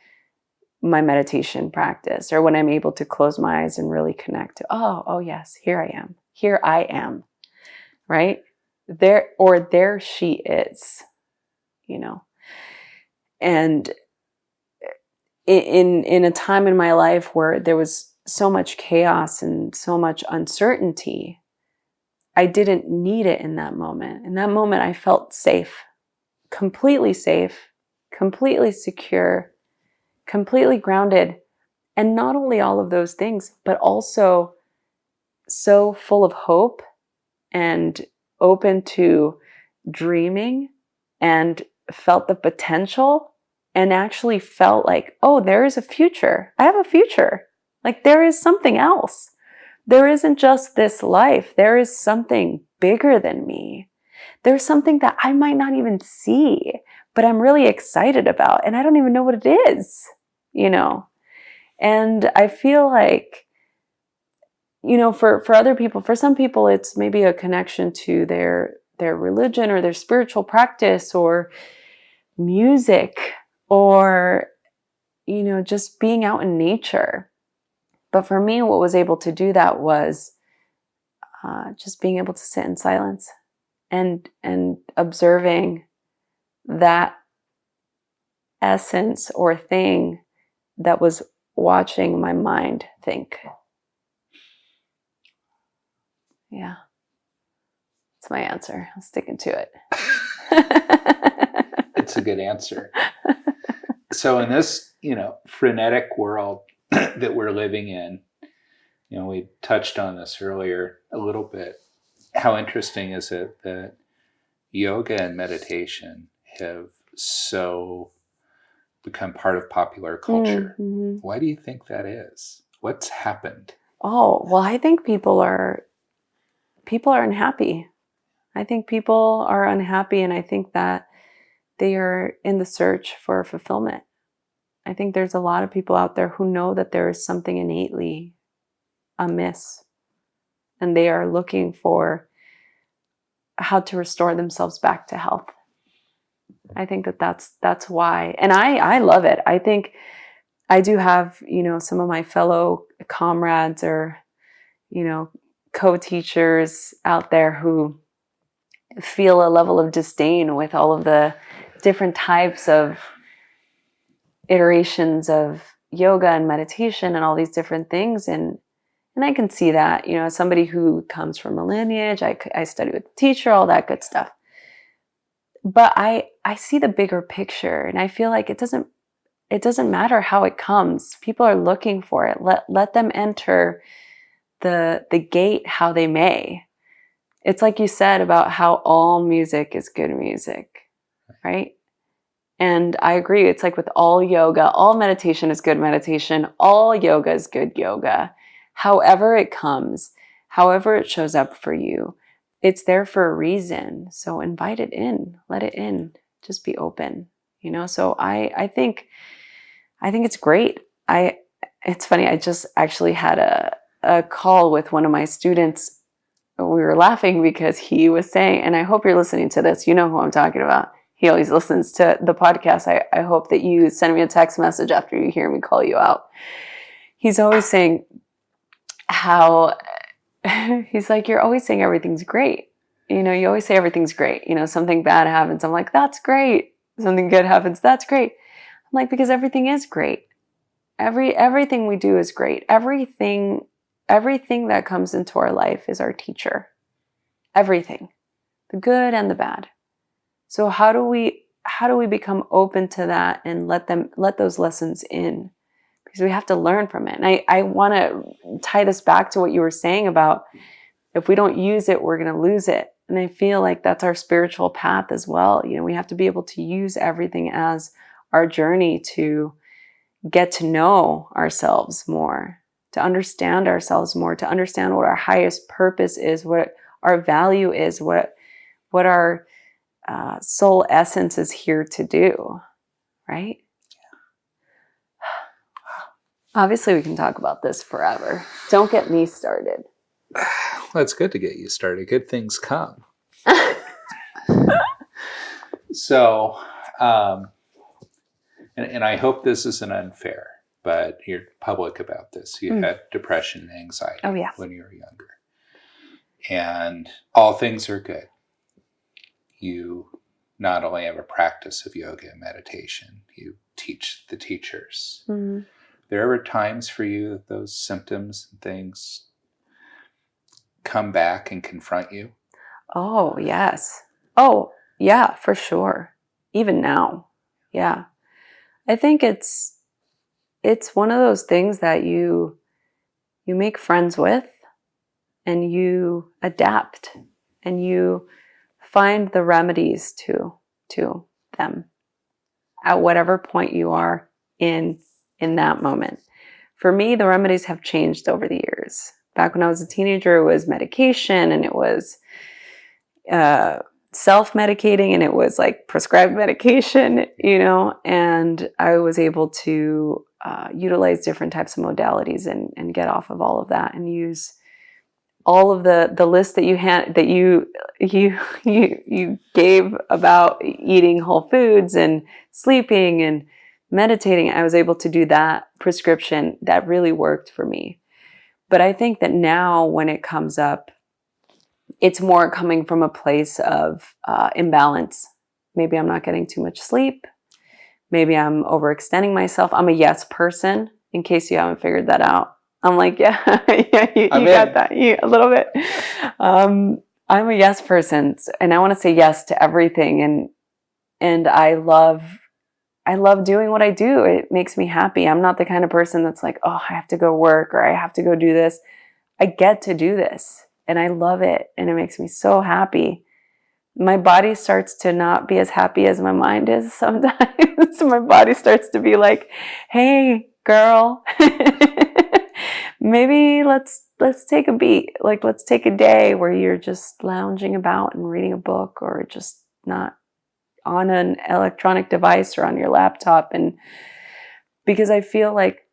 my meditation practice, or when I'm able to close my eyes and really connect to, oh yes, here I am, right? There she is, and in a time in my life where there was so much chaos and so much uncertainty, I didn't need it in that moment. In that moment, I felt safe, completely secure, completely grounded. And not only all of those things, but also so full of hope and open to dreaming, and felt the potential, and actually felt like, oh, there is a future. I have a future. Like, there is something else. There isn't just this life. There is something bigger than me. There's something that I might not even see, but I'm really excited about, and I don't even know what it is, And I feel like, for other people, for some people, it's maybe a connection to their religion or their spiritual practice or music or, just being out in nature. But for me, what was able to do that was just being able to sit in silence and observing that essence or thing that was watching my mind think. Yeah. That's my answer. I'm sticking to it. It's a good answer. So in this, frenetic world that we're living in, we touched on this earlier a little bit. How interesting is it that yoga and meditation have so become part of popular culture? Mm-hmm. Why do you think that is? What's happened? Oh, well, I think people are unhappy. I think people are unhappy, and I think that they are in the search for fulfillment. I think there's a lot of people out there who know that there is something innately amiss, and they are looking for how to restore themselves back to health. I think that's why. And I love it. I think I do have, some of my fellow comrades or, co-teachers out there who feel a level of disdain with all of the different types of iterations of yoga and meditation and all these different things. And I can see that, as somebody who comes from a lineage, I study with a teacher, all that good stuff. But I see the bigger picture, and I feel like it doesn't matter how it comes. People are looking for it. Let them enter the gate how they may. It's like you said about how all music is good music, right? And I agree. It's like with all yoga, all meditation is good meditation. All yoga is good yoga. However it comes, however it shows up for you, it's there for a reason. So invite it in, let it in, just be open, So I think it's great. It's funny. I just actually had a call with one of my students. We were laughing because he was saying, and I hope you're listening to this, you know who I'm talking about. He always listens to the podcast. I hope that you send me a text message after you hear me call you out. He's always saying how, he's like, you're always saying everything's great. you always say everything's great. Something bad happens. I'm like, that's great. Something good happens. That's great. I'm like, because everything is great. Everything we do is great. Everything that comes into our life is our teacher. Everything, the good and the bad. So how do we become open to that and let those lessons in? Because we have to learn from it. And I want to tie this back to what you were saying about if we don't use it, we're going to lose it. And I feel like that's our spiritual path as well. We have to be able to use everything as our journey to get to know ourselves more, to understand ourselves more, to understand what our highest purpose is, what our value is, what our soul essence is here to do, right? Obviously, we can talk about this forever. Don't get me started. Well, it's good to get you started. Good things come. So, and I hope this isn't unfair, but you're public about this. You had depression and anxiety when you were younger. And all things are good. You not only have a practice of yoga and meditation, you teach the teachers. Mm-hmm. There ever times for you that those symptoms and things come back and confront you? Oh, yes. Oh, yeah, for sure. Even now. Yeah. I think it's one of those things that you make friends with and you adapt and you find the remedies to them at whatever point you are in that moment. For me, the remedies have changed over the years. Back when I was a teenager, it was medication and it was self-medicating and it was like prescribed medication, and I was able to utilize different types of modalities and get off of all of that and use all of the list that you gave about eating whole foods and sleeping and meditating. I was able to do that prescription that really worked for me. But I think that now when it comes up, it's more coming from a place of imbalance. Maybe I'm not getting too much sleep. Maybe I'm overextending myself. I'm a yes person, in case you haven't figured that out. I'm like, you got that, a little bit. I'm a yes person, and I want to say yes to everything. And I love doing what I do. It makes me happy. I'm not the kind of person that's like, oh, I have to go work or I have to go do this. I get to do this, and I love it, and it makes me so happy. My body starts to not be as happy as my mind is sometimes. My body starts to be like, hey, girl. Maybe let's take a beat. Like, let's take a day where you're just lounging about and reading a book or just not on an electronic device or on your laptop. And because I feel like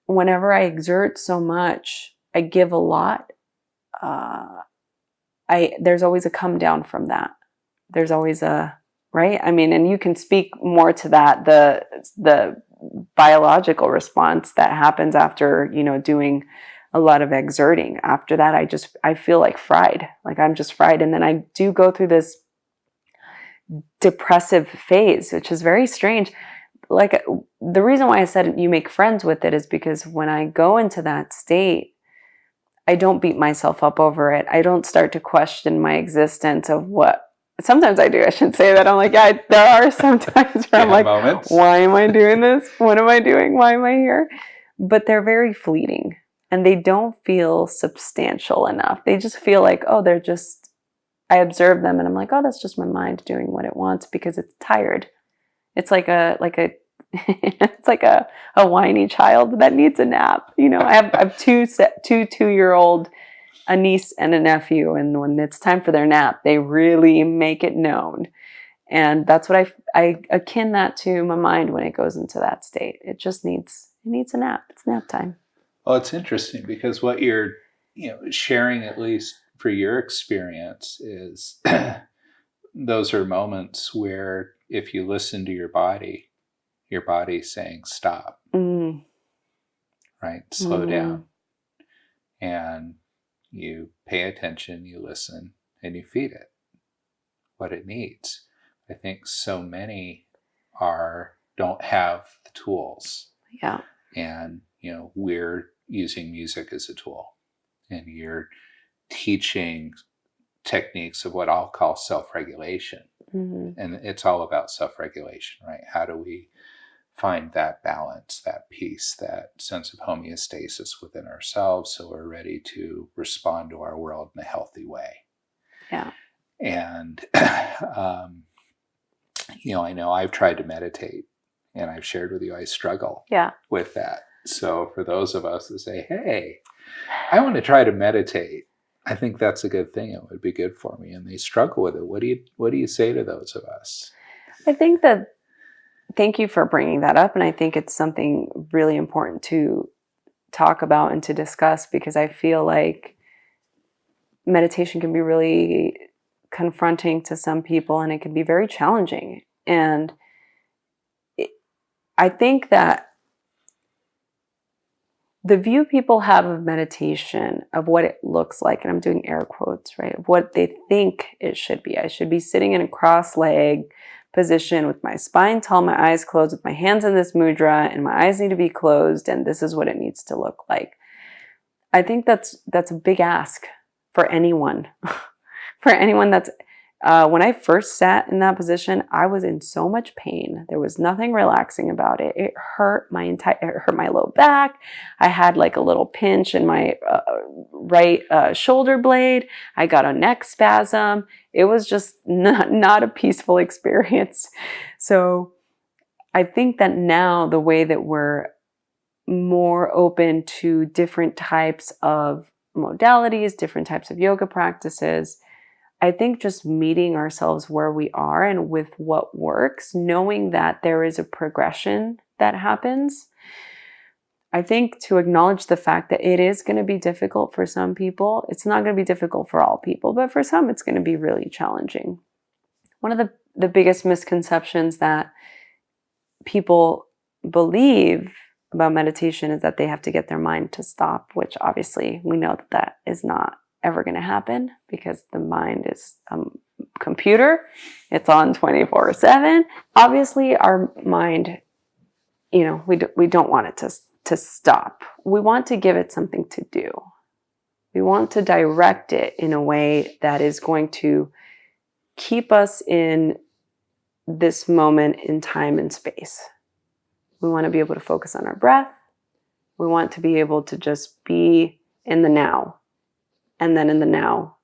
whenever I exert so much, I give a lot. There's always a come down from that. There's always right? I mean, and you can speak more to that, the biological response that happens after, doing a lot of exerting. After that, I feel like fried. Like I'm just fried. And then I do go through this depressive phase, which is very strange. Like the reason why I said you make friends with it is because when I go into that state, I don't beat myself up over it. I don't start to question my existence of what. Sometimes I do. I shouldn't say that. I'm like, yeah, there are some times where I'm like, moments. Why am I doing this? What am I doing? Why am I here? But they're very fleeting and they don't feel substantial enough. They just feel like, oh, I observe them and I'm like, oh, that's just my mind doing what it wants because it's tired. It's like it's like a whiny child that needs a nap. I have two 2-year-old, a niece and a nephew, and when it's time for their nap, they really make it known. And that's what I akin that to my mind when it goes into that state. It just needs a nap. It's nap time. Well, it's interesting because what you're sharing, at least for your experience, is those are moments where if you listen to your body's saying stop, right? Slow down. And you pay attention, you listen, and you feed it what it needs. I think so many don't have the tools. Yeah. And, we're using music as a tool. And you're teaching techniques of what I'll call self-regulation. Mm-hmm. And it's all about self-regulation, right? How do we find that balance, that peace, that sense of homeostasis within ourselves so we're ready to respond to our world in a healthy way? Yeah. And, I know I've tried to meditate, and I've shared with you I struggle with that. So for those of us that say, hey, I want to try to meditate, I think that's a good thing. It would be good for me. And they struggle with it. What do you say to those of us? I think thank you for bringing that up. And I think it's something really important to talk about and to discuss, because I feel like meditation can be really confronting to some people, and it can be very challenging. And I think that the view people have of meditation, of what it looks like, and I'm doing air quotes, right, of what they think it should be. I should be sitting in a cross-legged position with my spine tall, my eyes closed, with my hands in this mudra, and my eyes need to be closed, and this is what it needs to look like. I think that's a big ask for anyone. For anyone that's when I first sat in that position, I was in so much pain. There was nothing relaxing about it. It hurt it hurt my low back. I had like a little pinch in my right shoulder blade. I got a neck spasm. It was just not a peaceful experience. So I think that now the way that we're more open to different types of modalities, different types of yoga practices, I think just meeting ourselves where we are and with what works, knowing that there is a progression that happens. I think to acknowledge the fact that it is going to be difficult for some people. It's not going to be difficult for all people, but for some it's going to be really challenging. One of the biggest misconceptions that people believe about meditation is that they have to get their mind to stop, which obviously we know that is not ever going to happen, because the mind is a computer. It's on 24/7. Obviously our mind, we don't want it to stop. We want to give it something to do. We want to direct it in a way that is going to keep us in this moment in time and space. We want to be able to focus on our breath. We want to be able to just be in the now. And then in the now,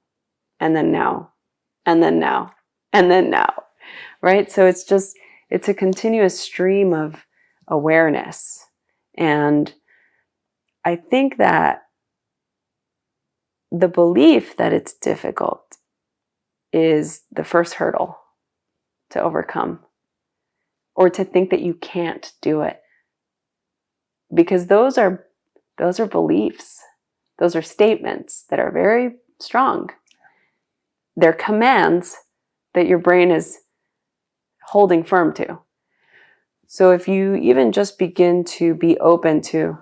and then now, and then now, and then now, right? So it's a continuous stream of awareness. And I think that the belief that it's difficult is the first hurdle to overcome, or to think that you can't do it. Because those are beliefs. Those are statements that are very strong. They're commands that your brain is holding firm to. So if you even just begin to be open to,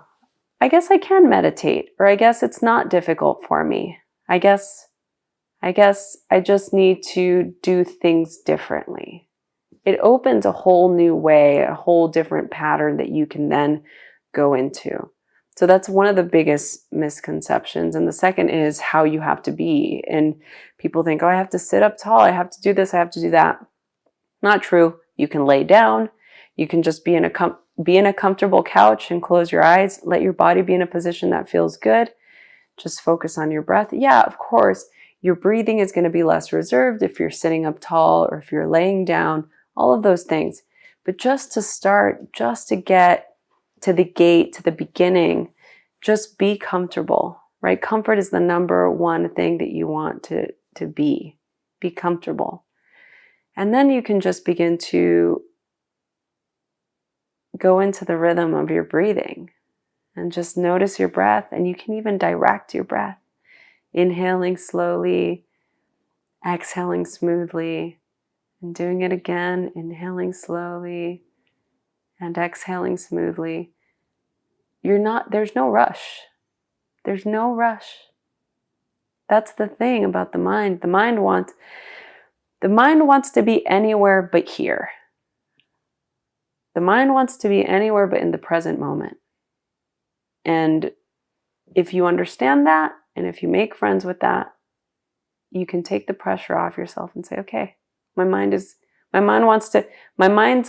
I guess I can meditate, or I guess it's not difficult for me. I guess I just need to do things differently. It opens a whole new way, a whole different pattern that you can then go into. So that's one of the biggest misconceptions. And the second is how you have to be. And people think, oh, I have to sit up tall. I have to do this. I have to do that. Not true. You can lay down. You can just be in a comfortable couch and close your eyes. Let your body be in a position that feels good. Just focus on your breath. Yeah, of course, your breathing is going to be less reserved if you're sitting up tall or if you're laying down, all of those things. But just to start, just to get to the gate, to the beginning, just be comfortable, right? Comfort is the number one thing that you want to be comfortable. And then you can just begin to go into the rhythm of your breathing and just notice your breath. And you can even direct your breath, inhaling slowly, exhaling smoothly, and doing it again, inhaling slowly and exhaling smoothly. There's no rush. There's no rush. That's the thing about the mind. The mind wants to be anywhere but here. The mind wants to be anywhere but in the present moment. And if you understand that, and if you make friends with that, you can take the pressure off yourself and say, okay, my mind's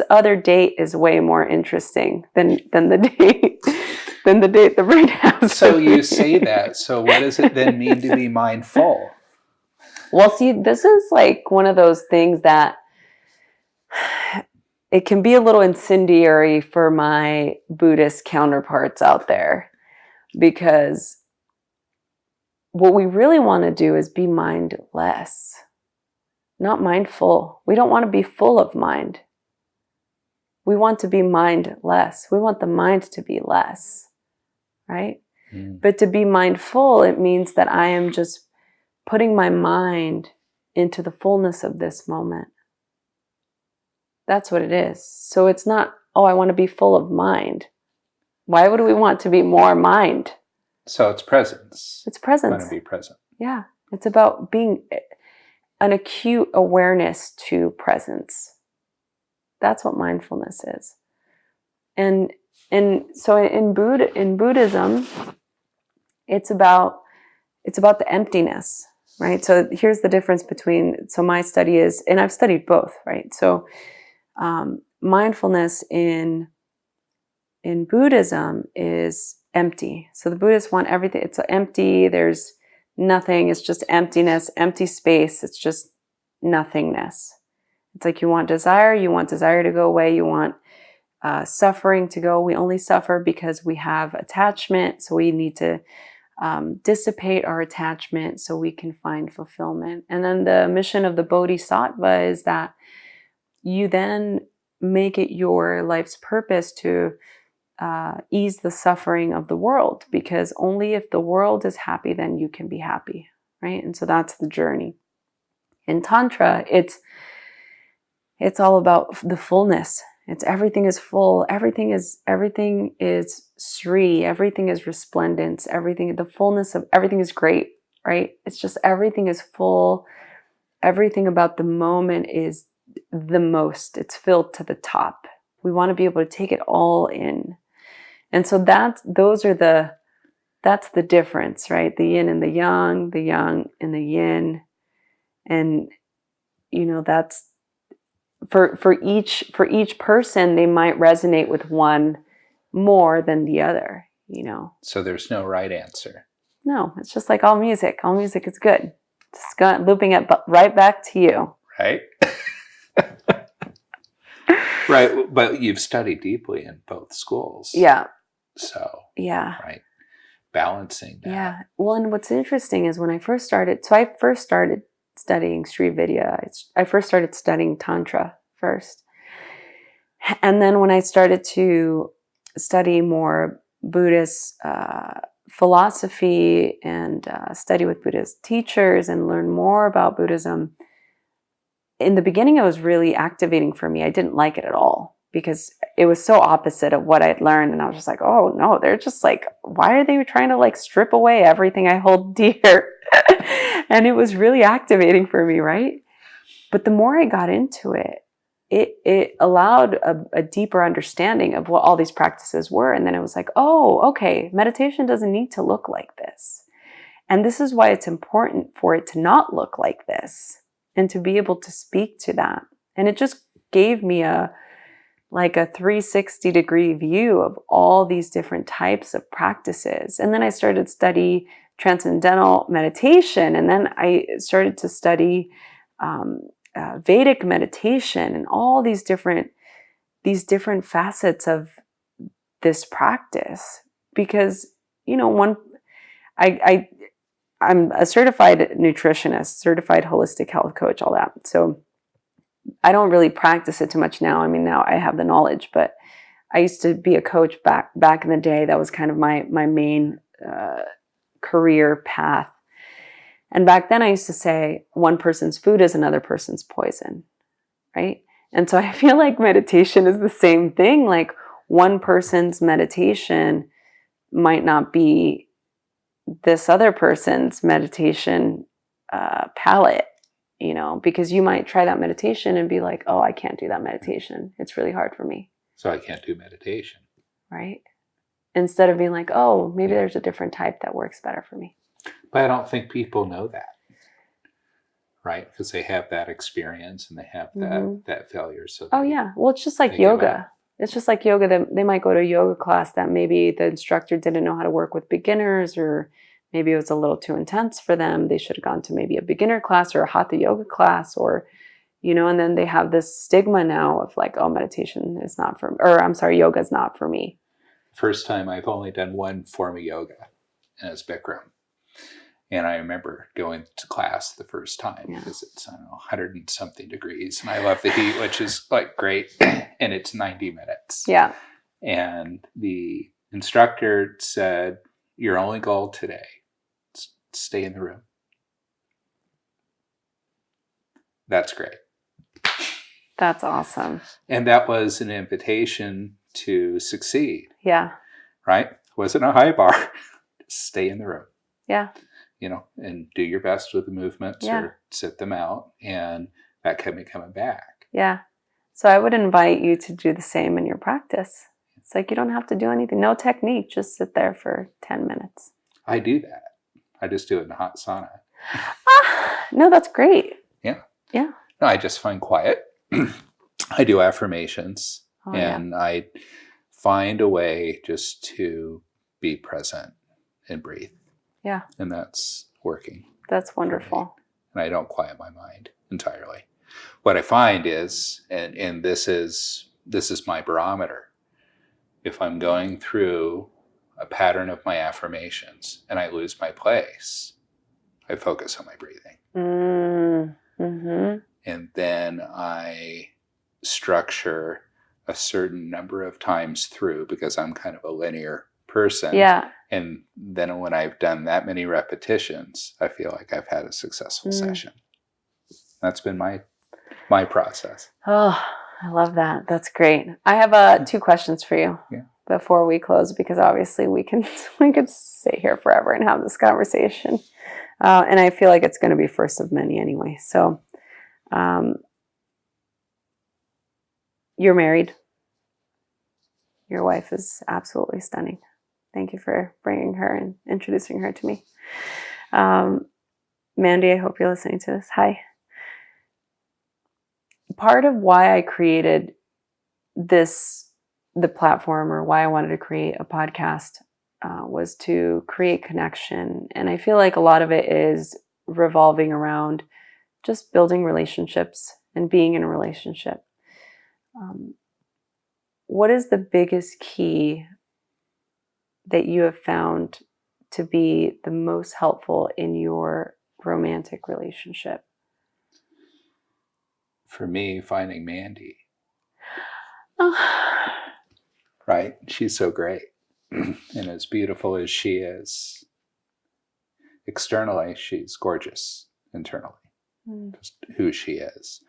other date is way more interesting than the date the brain has. So you say that. So what does it then mean to be mindful? Well, see, this is like one of those things that it can be a little incendiary for my Buddhist counterparts out there, because what we really want to do is be mindless, not mindful. We don't want to be full of mind. We want to be mindless. We want the mind to be less, right? But to be mindful, it means that I am just putting my mind into the fullness of this moment. That's what it is. So it's not, I want to be full of mind. Why would we want to be more mind? So it's presence. It's presence. Want to be present. Yeah. It's about being an acute awareness to presence. That's what mindfulness is. And so in Buddhism, it's about the emptiness, right? So here's the difference between, so my study is, and I've studied both, right? So mindfulness in Buddhism is empty. So the Buddhists want everything, it's empty, there's nothing, it's just emptiness, empty space, it's just nothingness. It's like you want desire to go away, you want suffering to go. We only suffer because we have attachment, so we need to dissipate our attachment so we can find fulfillment. And then the mission of the Bodhisattva is that you then make it your life's purpose to ease the suffering of the world, because only if the world is happy, then you can be happy, right? And so that's the journey. In Tantra, it's all about the fullness. It's everything is full. Everything is Sri. Everything is resplendence. The fullness of everything is great, right? It's just everything is full. Everything about the moment is the most. It's filled to the top. We want to be able to take it all in. And so that's the difference, right? The yin and the yang and the yin. And that's for each person, they might resonate with one more than the other, So there's no right answer. No, it's just like all music. All music is good. Just looping it right back to you. Right? Right, but you've studied deeply in both schools. Yeah. So, yeah. Right. Balancing that. Yeah. Well, and what's interesting is when I first started studying Sri Vidya, I first started studying Tantra first. And then when I started to study more Buddhist philosophy and study with Buddhist teachers and learn more about Buddhism, in the beginning it was really activating for me. I didn't like it at all because it was so opposite of what I'd learned. And I was just like, oh no, they're just like, why are they trying to like strip away everything I hold dear? And it was really activating for me, right? But the more I got into it, it allowed a deeper understanding of what all these practices were. And then it was like, oh, okay, meditation doesn't need to look like this. And this is why it's important for it to not look like this and to be able to speak to that. And it just gave me a 360-degree view of all these different types of practices. And then I started to study transcendental meditation. And then I started to study Vedic meditation and all these different facets of this practice. Because, I'm a certified nutritionist, certified holistic health coach, all that. So I don't really practice it too much now. I mean, now I have the knowledge, but I used to be a coach back in the day. That was kind of my main career path. And back then I used to say, one person's food is another person's poison, right? And so I feel like meditation is the same thing. Like one person's meditation might not be this other person's meditation palette, because you might try that meditation and be like, oh, I can't do that meditation. It's really hard for me. So I can't do meditation. Right? Instead of being like, oh, maybe there's a different type that works better for me. But I don't think people know that, right? Because they have that experience and they have that failure. So yeah. Well, it's just like yoga. It's just like yoga. That they might go to a yoga class that maybe the instructor didn't know how to work with beginners, or maybe it was a little too intense for them. They should have gone to maybe a beginner class or a hatha yoga class, or, and then they have this stigma now of like, oh, meditation is not for, or I'm sorry, yoga is not for me. First time I've only done one form of yoga, and it's Bikram. And I remember going to class the first time because it's, 100 and something degrees. And I love the heat, which is like great. And it's 90 minutes. Yeah. And the instructor said, your only goal today is stay in the room. That's great. That's awesome. And that was an invitation to succeed. Yeah. Right? It wasn't a high bar. Just stay in the room. Yeah. And do your best with the movements or sit them out. And that kept me coming back. Yeah. So I would invite you to do the same in your practice. It's like you don't have to do anything. No technique. Just sit there for 10 minutes. I do that. I just do it in a hot sauna. No, that's great. Yeah. Yeah. No, I just find quiet. I do affirmations. And I find a way just to be present and breathe. Yeah. And that's working. That's wonderful. And I don't quiet my mind entirely. What I find is, and this is my barometer, if I'm going through a pattern of my affirmations and I lose my place, I focus on my breathing. Mm-hmm. And then I structure a certain number of times through, because I'm kind of a linear person. Yeah. And then when I've done that many repetitions, I feel like I've had a successful session. That's been my process. Oh, I love that. That's great. I have 2 questions for you before we close, because obviously we could stay here forever and have this conversation. And I feel like it's going to be first of many anyway. So you're married. Your wife is absolutely stunning. Thank you for bringing her and introducing her to me. Mandy, I hope you're listening to this. Hi. Part of why I created the platform, or why I wanted to create a podcast, was to create connection. And I feel like a lot of it is revolving around just building relationships and being in a relationship. What is the biggest key that you have found to be the most helpful in your romantic relationship? For me, finding Mandy. Oh. Right? She's so great. And as beautiful as she is, externally, she's gorgeous internally. Just who she is.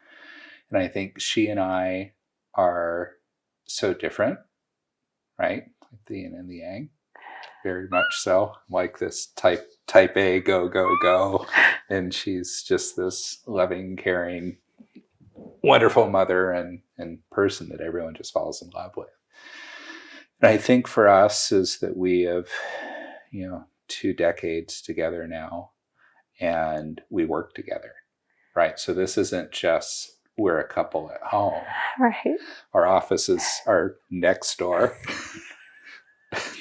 And I think she and I are so different, right? Like the yin and the yang. Very much so. Like this type A, go, go, go. And she's just this loving, caring, wonderful mother and person that everyone just falls in love with. And I think for us is that we have, 2 decades together now, and we work together, right? So this isn't just we're a couple at home. Right. Our offices are next door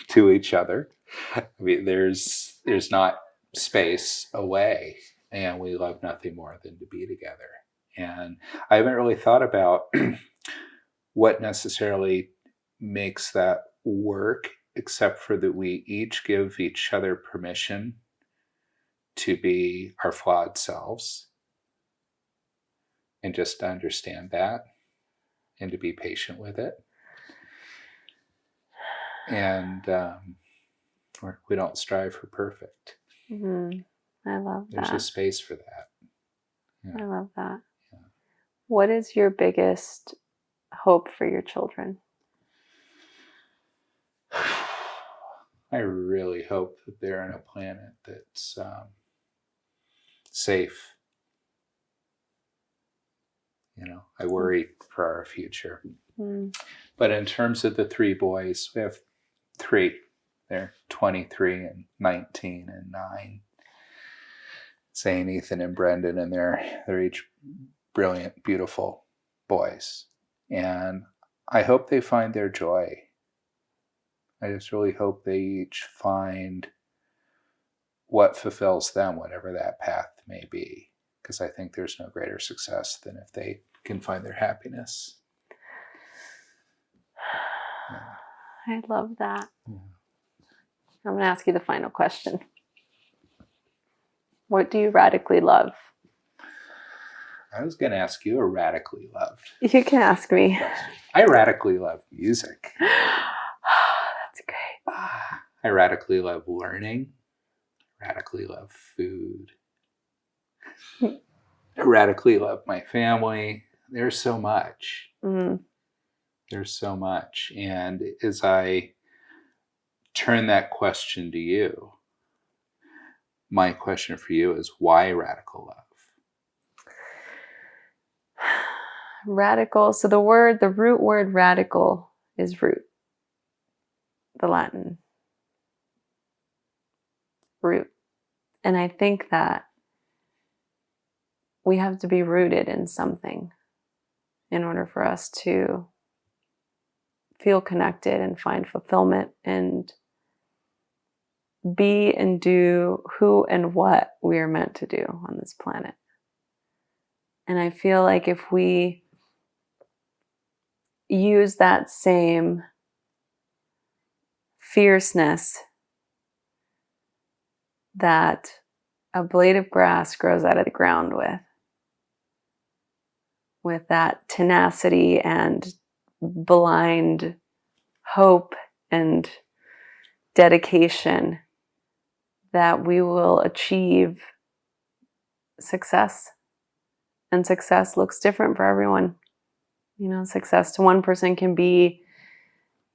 to each other. I mean, there's not space away, and we love nothing more than to be together. And I haven't really thought about what necessarily makes that work, except for that we each give each other permission to be our flawed selves, and just to understand that and to be patient with it. And we don't strive for perfect. I love that. There's a space for that. Yeah. I love that. Yeah. What is your biggest hope for your children? I really hope that they're on a planet that's safe. I worry for our future. But in terms of the 3 boys, we have 3. They're 23 and 19 and 9. Zane, Ethan, and Brendan, and they're each brilliant, beautiful boys. And I hope they find their joy. I just really hope they each find what fulfills them, whatever that path may be. Because I think there's no greater success than if they can find their happiness. I love that. Yeah. I'm going to ask you the final question. What do you radically love? I was going to ask you a radically loved. You can ask me. I radically love music. That's great. I radically love learning. Radically love food. I radically love my family. There's so much. There's so much. And as I turn that question to you, my question for you is, why radical love? Radical. So the root word radical is root. The Latin root. And I think that we have to be rooted in something in order for us to feel connected and find fulfillment and be and do who and what we are meant to do on this planet. And I feel like if we use that same fierceness that a blade of grass grows out of the ground with that tenacity and blind hope and dedication, that we will achieve success. And success looks different for everyone. Success to one person can be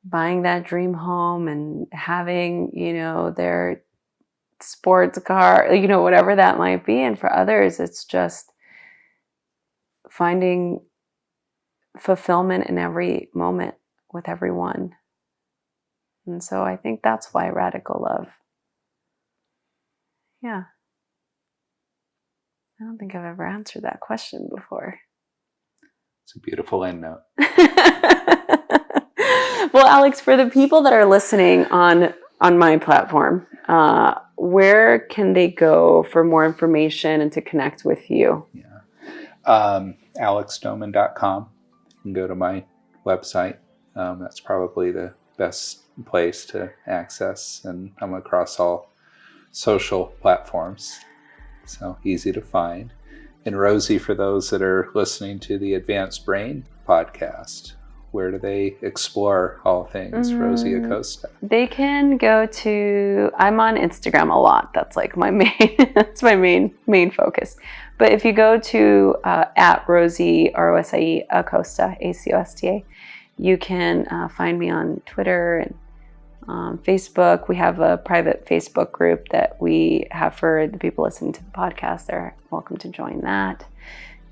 buying that dream home and having, their sports car, whatever that might be. And for others, it's just finding fulfillment in every moment with everyone. And so I think that's why radical love. Yeah. I don't think I've ever answered that question before. It's a beautiful end note. Well, Alex, for the people that are listening on my platform, where can they go for more information and to connect with you? Yeah. AlexDoman.com. You can go to my website. That's probably the best place to access. And I'm across all social platforms. So easy to find. And Rosie, for those that are listening to the Advanced Brain podcast, where do they explore all things Rosie Acosta? They can go to, I'm on Instagram a lot. That's like my main focus. But if you go to at Rosie, Rosie Acosta, Acosta, you can find me on Twitter and Facebook. We have a private Facebook group that we have for the people listening to the podcast. They're welcome to join that.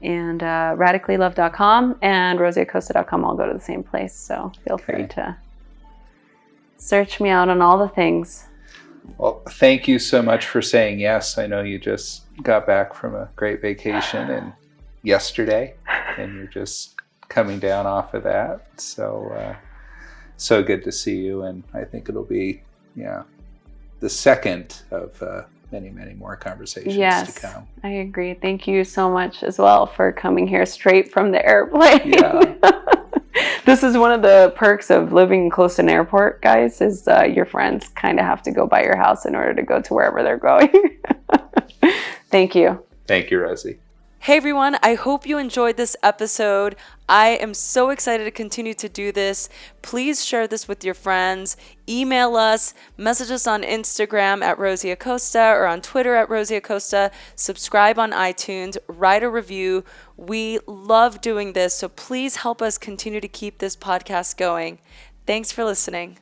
And radicallylove.com and rosieacosta.com all go to the same place. So feel free to search me out on all the things. Well, thank you so much for saying yes. I know you just got back from a great vacation and yesterday, and you're just coming down off of that. So good to see you, and I think it'll be the second of many, many more conversations to come. I agree. Thank you so much as well for coming here straight from the airplane. Yeah. This is one of the perks of living close to an airport, guys, is your friends kind of have to go by your house in order to go to wherever they're going. Thank you. Thank you, Rosie. Hey everyone, I hope you enjoyed this episode. I am so excited to continue to do this. Please share this with your friends. Email us, message us on Instagram at Rosie Acosta or on Twitter at Rosie Acosta. Subscribe on iTunes, write a review. We love doing this, so please help us continue to keep this podcast going. Thanks for listening.